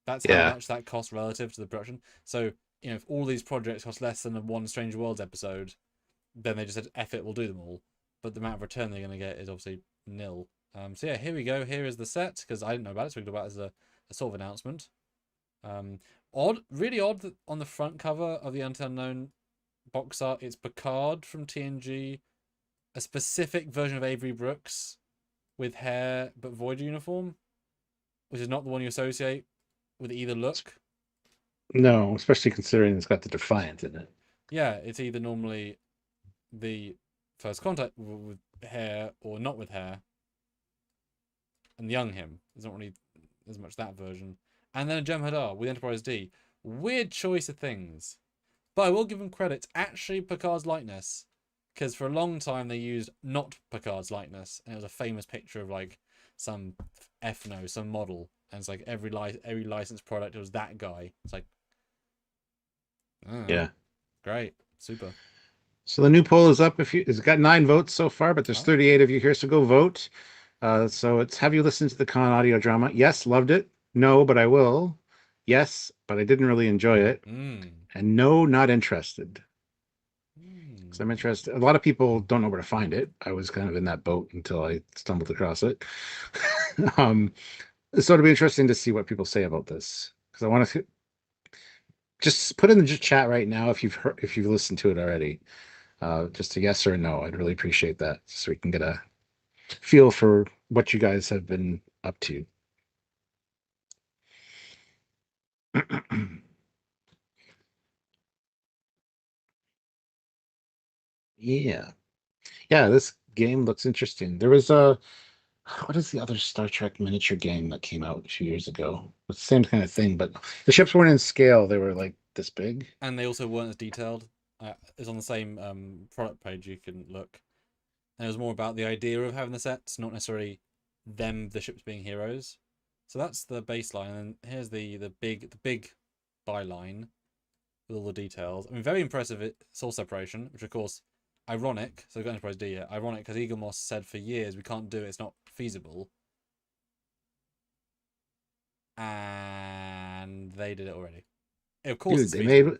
That's how Yeah. much that costs relative to the production. So, if all these projects cost less than a one Strange Worlds episode, then they just said, F it, we'll do them all. But the amount of return they're going to get is obviously nil. So yeah, here we go. Here is the set, because I didn't know about it, so we talked about it as a sort of announcement. Really odd that on the front cover of the Until Unknown box art, it's Picard from TNG, a specific version of Avery Brooks with hair but Voyager uniform, which is not the one you associate with either look. No, especially considering it's got the Defiant in it. Yeah, it's either normally the first contact with hair or not with hair, and young him. There's not really as much that version. And then a Jem'Hadar with Enterprise D. Weird choice of things. But I will give him credit. It's actually Picard's likeness. Because for a long time they used not Picard's likeness. And it was a famous picture of like some FNO, some model. And it's like every licensed product, it was that guy. It's like, oh, Yeah. great. Super. So the new poll is up. It's got 9 votes so far, but there's Oh. 38 of you here, so go vote. So it's have you listened to the Con audio drama? Yes, loved it. No, but I will. Yes, but I didn't really enjoy it. Mm. And no, not interested. Because I'm Mm. interested. A lot of people don't know where to find it. I was kind of in that boat until I stumbled across it. um, so it'll be interesting to see what people say about this. Because I want to just put in the chat right now if you've listened to it already. Just a yes or a no. I'd really appreciate that, so we can get a feel for what you guys have been up to. Yeah. Yeah, this game looks interesting. There was a what is the other Star Trek miniature game that came out a few years ago? It's the same kind of thing, but the ships weren't in scale. They were like this big. And they also weren't as detailed. It's on the same product page you can look. And it was more about the idea of having the sets, not necessarily the ships being heroes. So that's the baseline. And here's the big byline with all the details. I mean, very impressive source separation, which of course, ironic. So we've got Enterprise D here. Ironic because Eagle Moss said for years we can't do it. It's not feasible, and they did it already. Of course, Dude, it's feasible.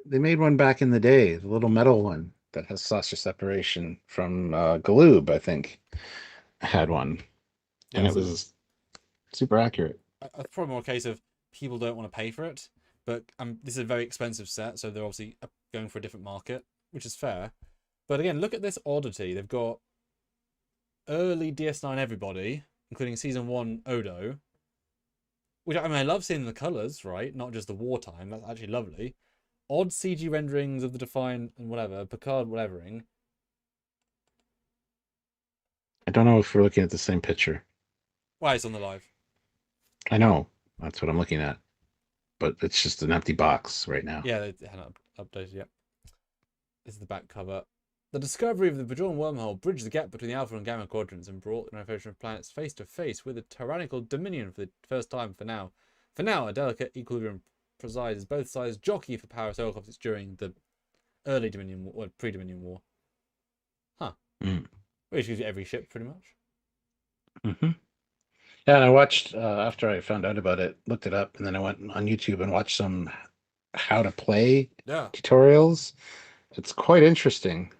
they made one back in the day, the little metal one that has saucer separation from Galoob, I think, had one, and Yeah, it so was super accurate. it's probably more a case of people don't want to pay for it, but this is a very expensive set, so they're obviously going for a different market, which is fair. But again, look at this oddity. They've got early DS9 everybody, including season 1 Odo, which I mean I love seeing the colours, right? Not just the wartime. That's actually lovely. Odd CG renderings of the Define and whatever, Picard whatevering. I don't know if we're looking at the same picture. Why it's on the live. I know that's what I'm looking at, but it's just an empty box right now. Yeah, they haven't updated yet. This is the back cover. The discovery of the Bajoran wormhole bridged the gap between the Alpha and Gamma quadrants and brought the unification of planets face to face with a tyrannical dominion for the first time for now. For now, a delicate equilibrium presides as both sides jockey for power solar conflicts during the early Dominion War, or pre-Dominion War. Huh. Mm. Which gives you every ship, pretty much. Mm-hmm. Yeah, and I watched after I found out about it, looked it up, and then I went on YouTube and watched some how to play Yeah. tutorials. It's quite interesting.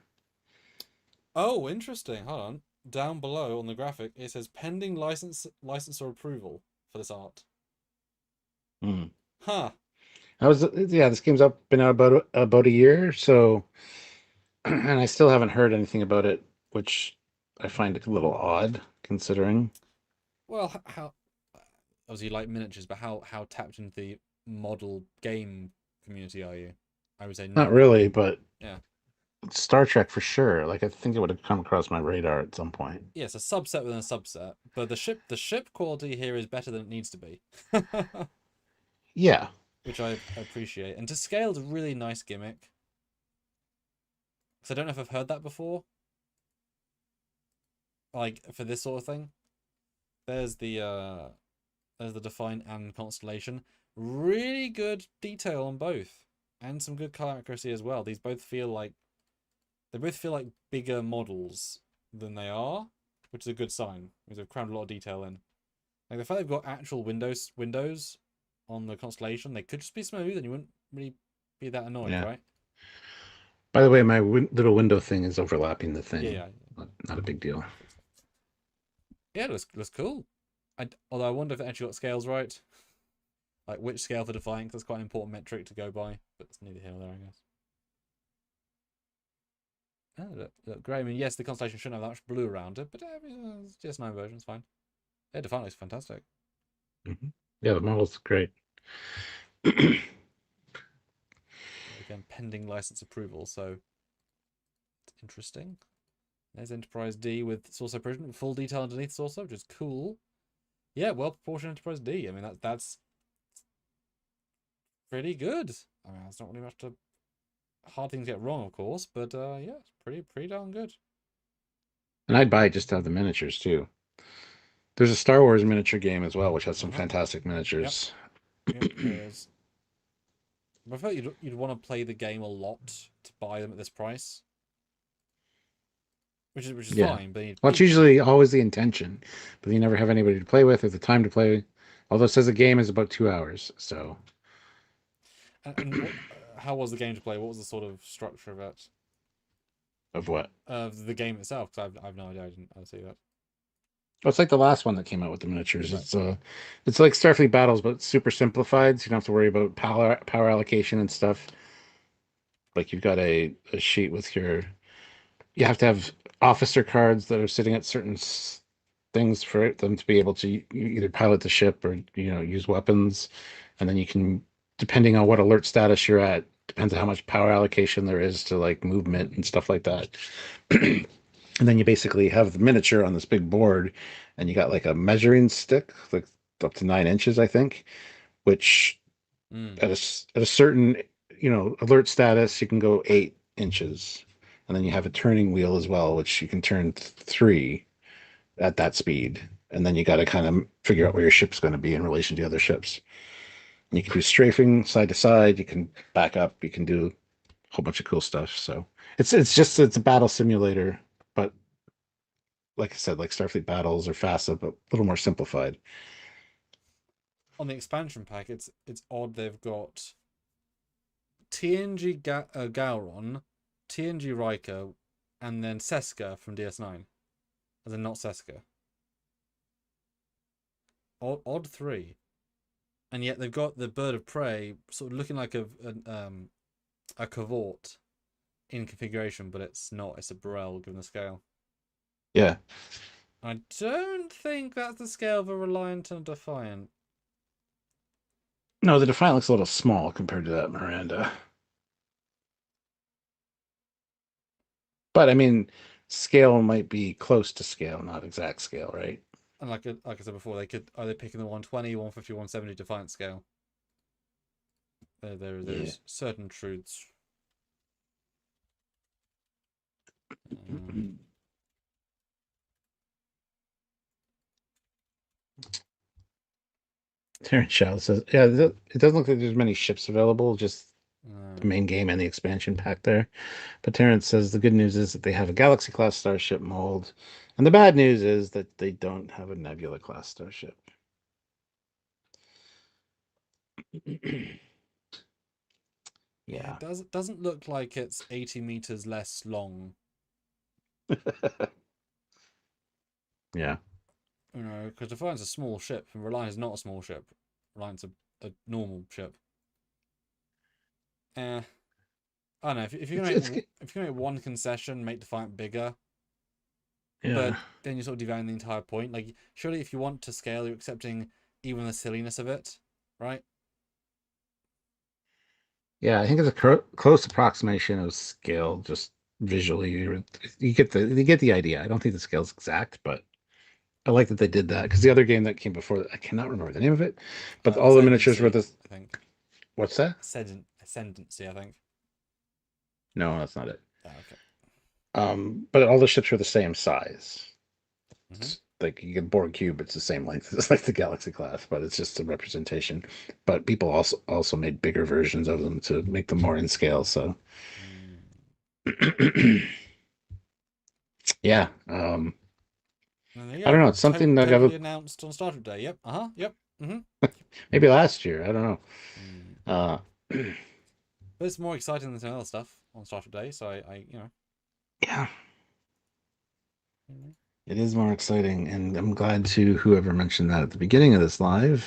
Oh, interesting. Hold on. Down below on the graphic, it says pending license or approval for this art. Mm. Huh. This game's been out about a year, so and I still haven't heard anything about it, which I find a little odd considering. Well, how obviously you like miniatures, but how tapped into the model game community are you? I would say Not not. really, but Yeah. Star Trek for sure. Like I think it would have come across my radar at some point. Yeah, it's a subset within a subset, but the ship quality here is better than it needs to be. Yeah. Which I appreciate. And to scale is a really nice gimmick. Because I don't know if I've heard that before. Like for this sort of thing. There's the Define and Constellation. Really good detail on both. And some good color accuracy as well. They both feel like bigger models than they are, which is a good sign. Because they've crammed a lot of detail in. Like the fact they've got actual windows on the Constellation, they could just be smooth and you wouldn't really be that annoyed, Yeah. right? By the way, my little window thing is overlapping the thing. Yeah. Not a big deal. Yeah, it looks cool. Although I wonder if it actually got scales right. Like which scale for Defiant, because that's quite an important metric to go by. But it's neither here nor there, I guess. Oh, look great. I mean, yes, the Constellation shouldn't have that much blue around it, but it's just 9 versions, fine. Yeah, Defiant looks fantastic. Mm-hmm. Yeah, the model's great. Again, pending license approval, so it's interesting. There's Enterprise D with Saucer Prison, full detail underneath Saucer, which is cool. Yeah, well proportioned Enterprise D. I mean, that's pretty good. I mean, that's not really much to hard things to get wrong, of course, but yeah, it's pretty darn good. And I'd buy it just to have the miniatures too. There's a Star Wars miniature game as well, which has some fantastic miniatures. Yep, there is. I feel like you'd want to play the game a lot to buy them at this price, which is Yeah. fine. But Well, it's usually always the intention, but you never have anybody to play with or the time to play. Although it says the game is about 2 hours, so. and how was the game to play? What was the sort of structure of it? Of what? Of the game itself? Because I've no idea. I didn't see that. Oh, it's like the last one that came out with the miniatures. It's like Starfleet Battles, but super simplified, so you don't have to worry about power allocation and stuff. Like you've got a sheet with you have to have officer cards that are sitting at certain things for them to be able to either pilot the ship or use weapons, and then you can, depending on what alert status you're at, depends on how much power allocation there is to like movement and stuff like that. And then you basically have the miniature on this big board, and you got like a measuring stick, like up to 9 inches, I think, which at a certain alert status you can go 8 inches, and then you have a turning wheel as well, which you can turn 3 at that speed, and then you got to kind of figure out where your ship's going to be in relation to other ships. You can do strafing side to side. You can back up. You can do a whole bunch of cool stuff. So it's a battle simulator, but like I said, like Starfleet battles or FASA, but a little more simplified. On the expansion pack, it's odd they've got TNG Gowron, TNG Riker, and then Seska from DS9. As in not Seska. Odd three. And yet they've got the bird of prey sort of looking like a cavort in configuration, but it's not. It's a Burrell given the scale. Yeah. I don't think that's the scale of a Reliant and Defiant. No, the Defiant looks a little small compared to that Miranda. But I mean, scale might be close to scale, not exact scale, right? And like I said before, they could either picking the 120, 150, 170 Defiant scale. There's Yeah. certain truths. Terrence Shaw says, yeah, it doesn't look like there's many ships available, just the main game and the expansion pack there. But Terrence says the good news is that they have a Galaxy class starship mold, and the bad news is that they don't have a Nebula class starship. Yeah. It doesn't look like it's 80 meters less long. Yeah. You know, because Defiant's a small ship, and Reliant is not a small ship. Reliant's a normal ship. I don't know. If you're gonna make one concession, make Defiant bigger. Yeah. But then you're sort of devaluing the entire point. Like, surely if you want to scale, you're accepting even the silliness of it, right? Yeah, I think it's a close approximation of scale, just visually. You get the idea. I don't think the scale's exact, but I like that they did that because the other game that came before that, I cannot remember the name of it, but all the miniatures were this. I think. What's that? Ascendancy, I think. No, that's not it. Oh, okay. But all the ships are the same size. Mm-hmm. Like you get Borg cube, it's the same length. It's like the Galaxy class, but it's just a representation. But people also made bigger versions of them to make them more in scale. So yeah, I don't know. It's something that totally announced on Star Trek Day. Yep. Yep. Mm-hmm. Maybe last year. I don't know. But it's more exciting than some other stuff on Star Trek Day. So I yeah. It is more exciting, and I'm glad to whoever mentioned that at the beginning of this live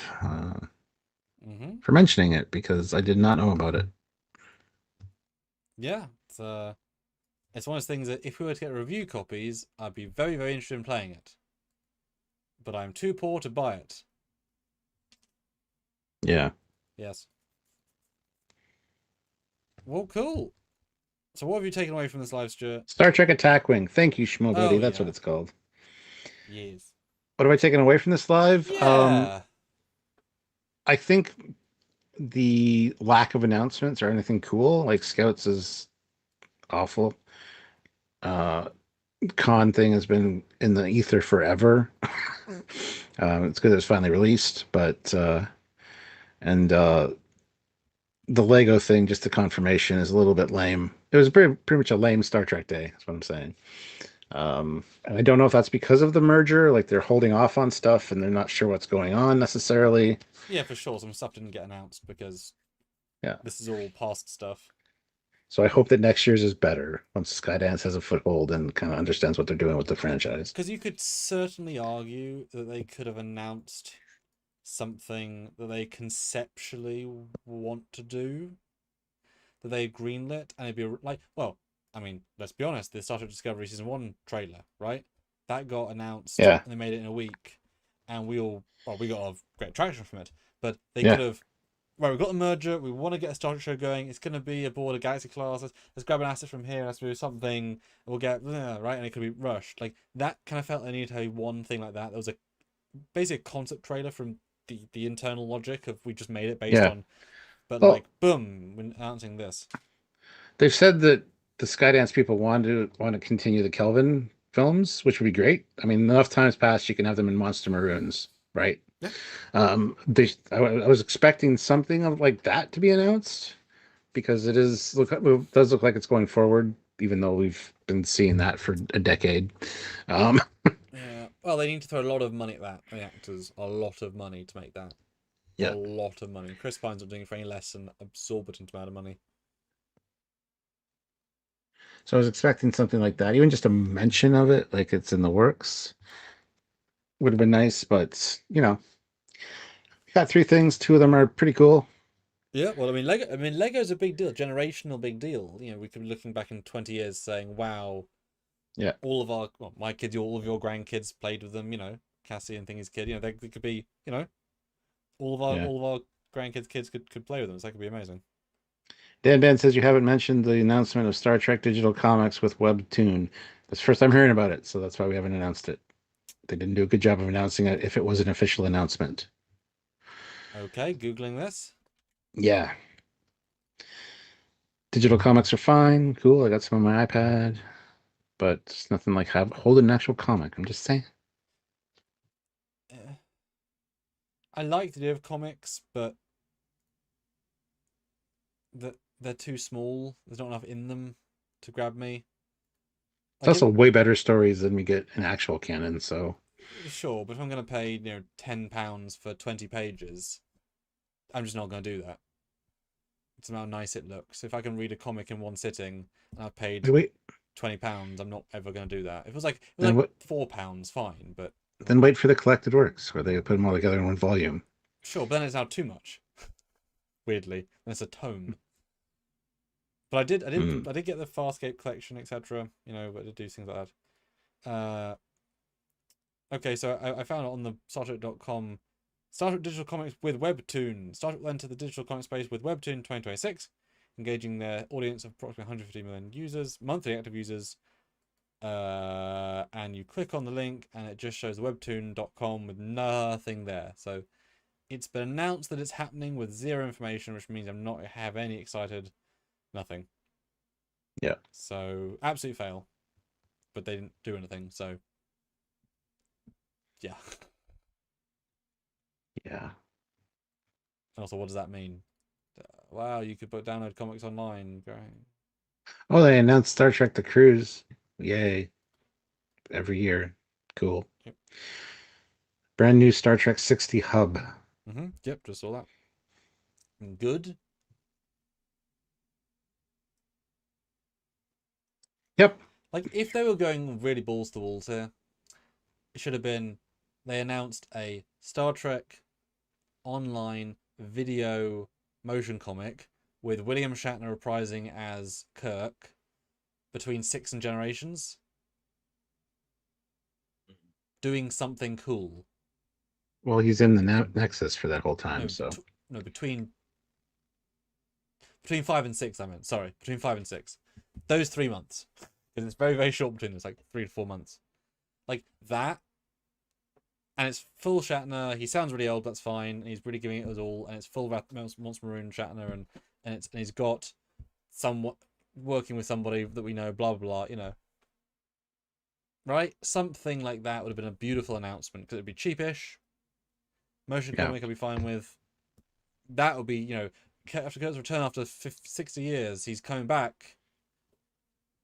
for mentioning it because I did not know about it. Yeah, it's one of those things that if we were to get review copies, I'd be very, very interested in playing it. But I'm too poor to buy it. Yeah. Yes. Well, cool. So what have you taken away from this live, Stuart? Star Trek Attack Wing. Thank you, Schmo Buddy. That's what it's called. Yes. What have I taken away from this live? Yeah. I think the lack of announcements or anything cool, like Scouts is awful. Con thing has been in the ether forever. It's good it's finally released, but the Lego thing, just the confirmation, is a little bit lame. It was pretty much a lame Star Trek day. That's what I'm saying. And I don't know if that's because of the merger, like they're holding off on stuff and they're not sure what's going on necessarily. Yeah, for sure. Some stuff didn't get announced because this is all past stuff. So I hope that next year's is better once Skydance has a foothold and kind of understands what they're doing with the franchise. Because you could certainly argue that they could have announced something that they conceptually want to do, that they greenlit, and it'd be like, well, I mean, let's be honest, the Star Trek Discovery Season 1 trailer, right? That got announced, and they made it in a week, and we got a great traction from it, but they could have, right, we've got the merger, we want to get a Star Trek show going, it's going to be aboard a Galaxy class, let's grab an asset from here, let's do something, we'll get, right, and it could be rushed. Like, that kind of felt I needed to have one thing like that. There was basically a concept trailer from the internal logic of we just made it based on, but like boom, when announcing this, they've said that the Skydance people want to continue the Kelvin films, which would be great. I mean, enough times passed, you can have them in Monster Maroons, right? Yeah. I was expecting something of like that to be announced because it does look like it's going forward, even though we've been seeing that for a decade. Um, Yeah. Well, they need to throw a lot of money at that. The actors, a lot of money to make that. A yeah. lot of money. Chris Pine's not doing it for any less than absorbent amount of money. So I was expecting something like that, even just a mention of it, like it's in the works, would have been nice. But got three things. Two of them are pretty cool. Yeah, well, I mean, Lego. I mean, Lego's a big deal, generational big deal. You know, we could be looking back in 20 years, saying, "Wow, Yeah, all of our, well, my kids, all of your grandkids played with them." You know, Cassie and Thingy's kid. You know, they could be, yeah. all of our grandkids' kids could play with them. So that could be amazing. Dan Ben says you haven't mentioned the announcement of Star Trek digital comics with Webtoon. That's the first I'm hearing about it, so that's why we haven't announced it. They didn't do a good job of announcing it if it was an official announcement. Okay, googling this. Yeah. Digital comics are fine. Cool. I got some on my iPad, but it's nothing like holding an actual comic. I'm just saying. Eh, I like the idea of comics, but they're too small. There's not enough in them to grab me. It's Like, also way better stories than we get in actual canon, so sure, but if I'm gonna pay £10 for 20 pages, I'm just not gonna do that. It's how nice it looks. If I can read a comic in one sitting and I've paid wait, £20, I'm not ever gonna do that. If it was then like what? £4, fine, but Then wait for the collected works where they put them all together in one volume. sure. But then it's now too much. Weirdly, and it's a tome. But Hmm. I did get the Farscape collection, etc. You know, but I did do things like that. Okay, so I found it on the StarTrek.com. Star Trek Digital Comics with Webtoon. Star Trek will enter the digital comic space with Webtoon 2026, engaging their audience of approximately 150 million users, monthly active users. And you click on the link, and it just shows Webtoon.com with nothing there. So it's been announced that it's happening with zero information, which means I'm not have any excited. Nothing. Yeah. So absolute fail. But they didn't do anything. So yeah. Yeah. And also, what does that mean? Wow, you could download comics online. Great. Oh, they announced Star Trek The Cruise. Yay. Every year. Cool. Yep. Brand new Star Trek 60 hub. Yep, just saw that. Good. Yep. Like, if they were going really balls to walls here, it should have been they announced a Star Trek online video motion comic with William Shatner reprising as Kirk between Six and Generations, doing something cool. Well, he's in the Nexus for that whole time, No, so. no, between 5 and 6. I meant sorry, between 5 and 6. Those 3 months, because it's very very short between. It's like 3 to 4 months, like that, and it's full Shatner. He sounds really old. That's fine. And he's really giving it his all, and it's full Monster Maroon Shatner, and he's got somewhat working with somebody that we know. Blah blah blah. You know, right? Something like that would have been a beautiful announcement because it'd be cheapish. Motion Yeah. comic I'd be fine with. That would be after Kurt's return after 60 years, he's coming back.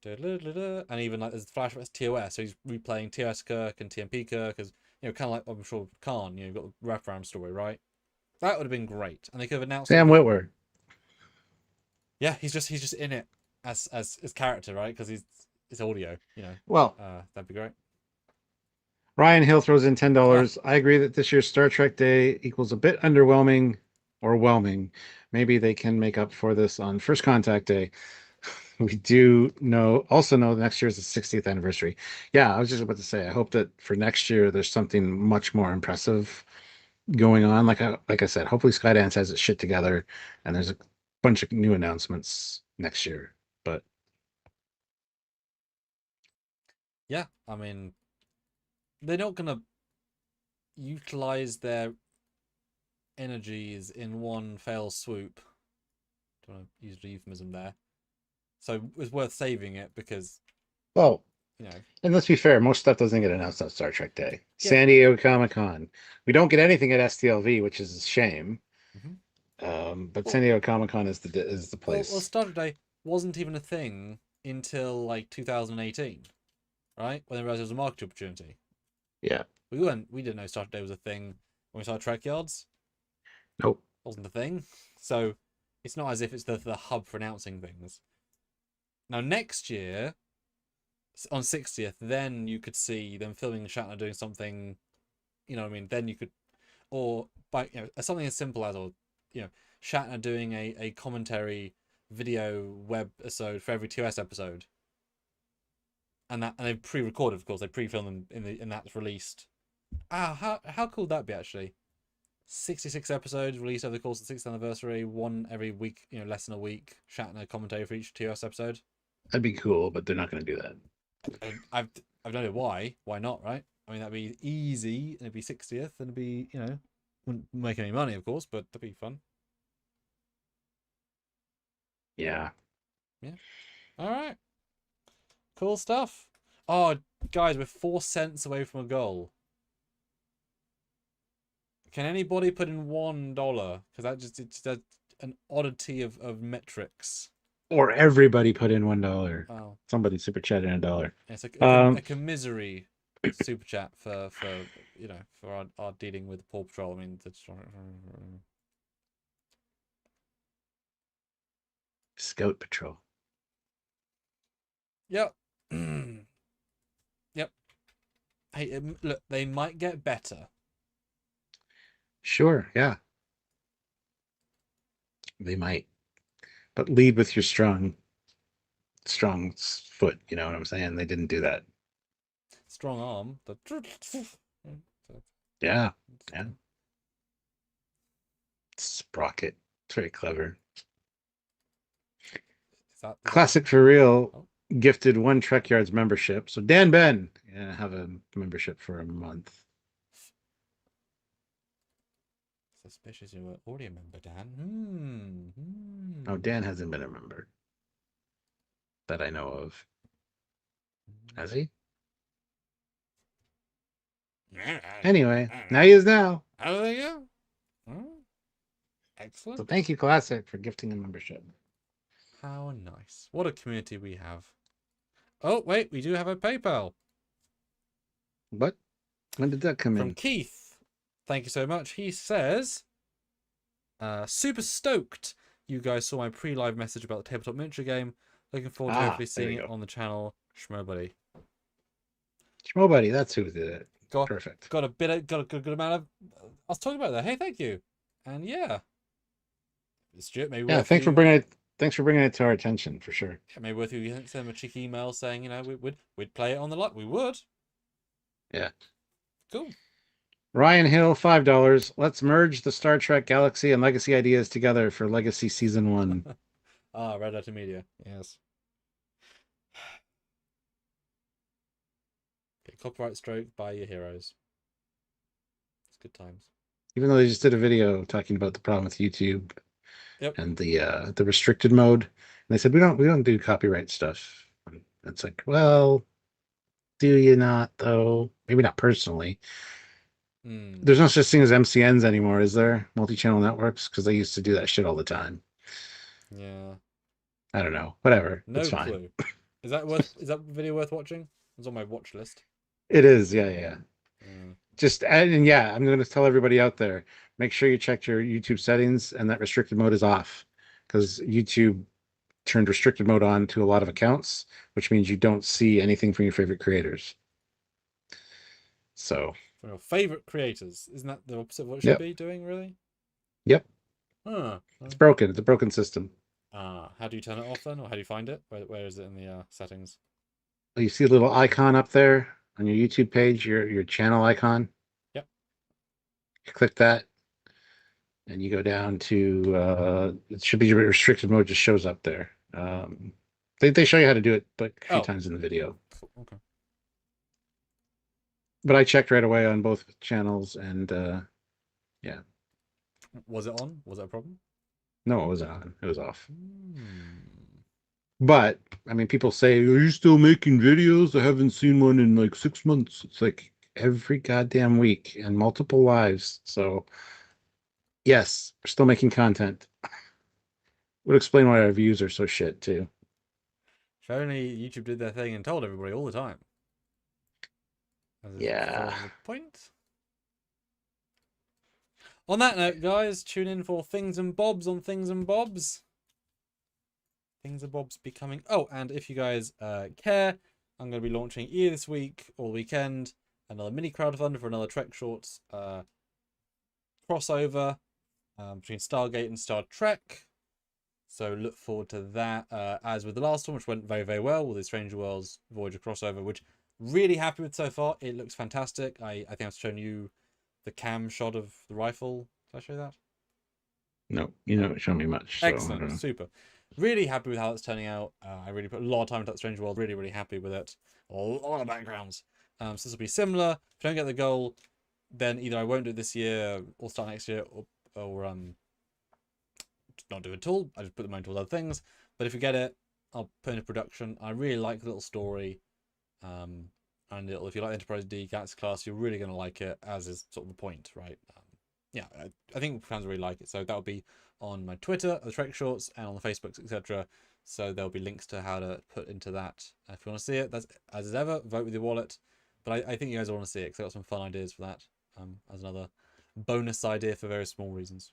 And even like there's flashbacks TOS, so he's replaying TOS Kirk and TMP Kirk as kind of like I'm sure Khan. You've got the wraparound story, right? That would have been great, and they could have announced it. Sam Witwer. Yeah, he's just in it as his character, right? Because it's audio, Well, that'd be great. Ryan Hill throws in Ah, $10. I agree that this year's Star Trek Day equals a bit underwhelming or whelming. Maybe they can make up for this on First Contact Day. We do also know next year is the 60th anniversary. Yeah, I was just about to say, I hope that for next year there's something much more impressive going on. Like I said, hopefully Skydance has its shit together and there's a bunch of new announcements next year. But yeah. I mean, they're not gonna utilize their energies in one fell swoop. Don't want to use a euphemism there. So it's worth saving it because well, you know, And let's be fair, most stuff doesn't get announced on Star Trek Day. yeah. San Diego Comic-Con. We don't get anything at STLV, which is a shame. Mhm. But San Well, Diego Comic-Con is the well, place. Star Trek Day wasn't even a thing until like 2018, right? When they realized it was a market opportunity. Yeah. We didn't know Star Trek Day was a thing when we started Trekyards. Nope. Wasn't a thing. So it's not as if it's the hub for announcing things. Now next year on 60th, then you could see them filming Shatner doing something. You know what I mean? Then you could, or by something as simple as, or Shatner doing a commentary video web episode for every TOS episode, and they pre-recorded, of course. They pre-filmed them in that's released. How cool would that be actually? 66 episodes released over the course of the 6th anniversary, one every week, less than a week. Shatner commentary for each TOS episode. That'd be cool, but they're not going to do that. And I've no idea why. Why not, right? I mean, that'd be easy, and it'd be 60th, and it'd be, wouldn't make any money, of course, but that'd be fun. Yeah. Yeah. All right. Cool stuff. Oh, guys, we're 4 cents away from a goal. Can anybody put in $1? Because it's an oddity of metrics. Or everybody put in $1. Oh, Somebody super chatted $1. it's Um, a commisery super chat for for our dealing with Paw Patrol. I mean, that's Scout Patrol. yep. Yep. Hey, look, they might get better. Sure, yeah. They might. But lead with your strong foot, you know what I'm saying? They didn't do that. Strong arm. The Yeah. Yeah. Sprocket. It's very clever. is that Classic for real. oh, Gifted one Trekyards membership. So Dan Ben, yeah, have a membership for a month. suspicious you were already a member, Dan? Oh, Dan hasn't been a member that I know of. Has he? Anyway, now he is now. Oh, there you go. Oh, excellent. So thank you, Classic, for gifting a membership. How nice. What a community we have. Oh, wait, we do have a PayPal. What? When did that come From in? Keith. Thank you so much. He says, super stoked you guys saw my pre-live message about the tabletop miniature game. Looking forward to hopefully There seeing we it go. on the channel. Schmo buddy. Schmo Buddy, that's who did it. Perfect. Got a good amount of. I was talking about that. Hey, thank you. And yeah, Stuart, maybe Yeah, worth you. thanks for bringing it to our attention for sure. Yeah, maybe worth you send them a cheeky email saying we'd play it on the lot. We would. Yeah. Cool. Ryan Hill, $5. Let's merge the Star Trek Galaxy and Legacy ideas together for Legacy Season 1. Red Letter Media. Yes. Okay, copyright stroke by your heroes. It's good times. Even though they just did a video talking about the problem with YouTube Yep. and the restricted mode. And they said we don't do copyright stuff. And it's like, well, do you not though? Maybe not personally. There's no such thing as MCNs anymore, is there? Multi-channel networks? Because they used to do that shit all the time. Yeah. I don't know. Whatever. No It's fine. clue. Is that video worth watching? It's on my watch list. It is, yeah. Mm. Just and yeah, I'm going to tell everybody out there, make sure you check your YouTube settings and that restricted mode is off because YouTube turned restricted mode on to a lot of accounts, which means you don't see anything from your favorite creators. So, From your favorite creators, isn't that the opposite of what it should yep, be doing? Really? yep, Huh. it's broken. It's a broken system. How do you turn it off then, or how do you find it? Where is it in the settings? You see a little icon up there on your YouTube page, your channel icon. Yep. You click that, and you go down to it should be restricted mode. Just shows up there. They show you how to do it, but a few times in the video. Cool. Okay. But I checked right away on both channels, and yeah. Was it on? Was that a problem? No, it wasn't on. It was off. But I mean, people say, "Are you still making videos? I haven't seen one in like 6 months." It's like every goddamn week and multiple lives. So yes, we're still making content. Would explain why our views are so shit too. If only YouTube did their thing and told everybody all the time. As is Yeah. sort of the point. On that note, guys, tune in for Things and Bobs on Things and Bobs. Things and Bobs becoming. Oh, and if you guys care, I'm going to be launching either this week or weekend another mini crowdfund for another Trek Shorts crossover between Stargate and Star Trek. So look forward to that. As with the last one, which went very, very well with the Stranger Worlds Voyager crossover, which really happy with so far. It looks fantastic. I think I've shown you the cam shot of the rifle. Did I show you that? No, you don't show me much, so I don't Excellent, know. super. Really happy with how it's turning out. I really put a lot of time into that Strange World. Really, really happy with it. A lot of backgrounds. So this will be similar. If I don't get the goal, then either I won't do it this year or start next year, or not do it at all. I just put the money towards other things. But if you get it, I'll put into production. I really like the little story. And if you like Enterprise D, Galaxy Class, you're really going to like it, as is sort of the point, right? Yeah, I think fans really like it. So that'll be on my Twitter, the Trek Shorts, and on the Facebooks, etc. So there'll be links to how to put into that. If you want to see it, that's as is ever, vote with your wallet. But I think you guys will want to see it because I got some fun ideas for that as another bonus idea for very small reasons.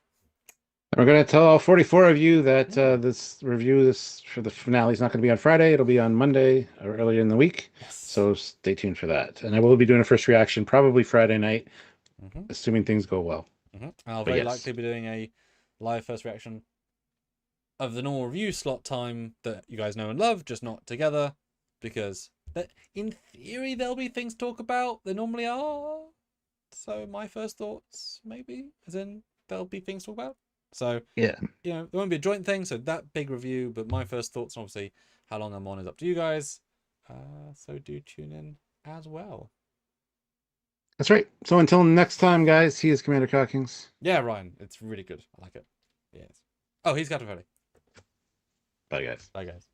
We're going to tell all 44 of you that this review, this for the finale, is not going to be on Friday. It'll be on Monday or earlier in the week. Yes. So stay tuned for that. And I will be doing a first reaction probably Friday night, Mm-hmm. assuming things go well. Mm-hmm. And I'll But very yes, likely be doing a live first reaction of the normal review slot time that you guys know and love, just not together, because in theory there'll be things to talk about. There normally are. So my first thoughts, maybe, as in there'll be things to talk about. So yeah, there won't be a joint thing. So that big review, but my first thoughts, and obviously how long I'm on is up to you guys. So do tune in as well. that's right. So until next time, guys, he is Commander Cockings. Yeah, Ryan, it's really good. I like it. Yes. Oh, he's got it ready. Bye, guys. Bye, guys.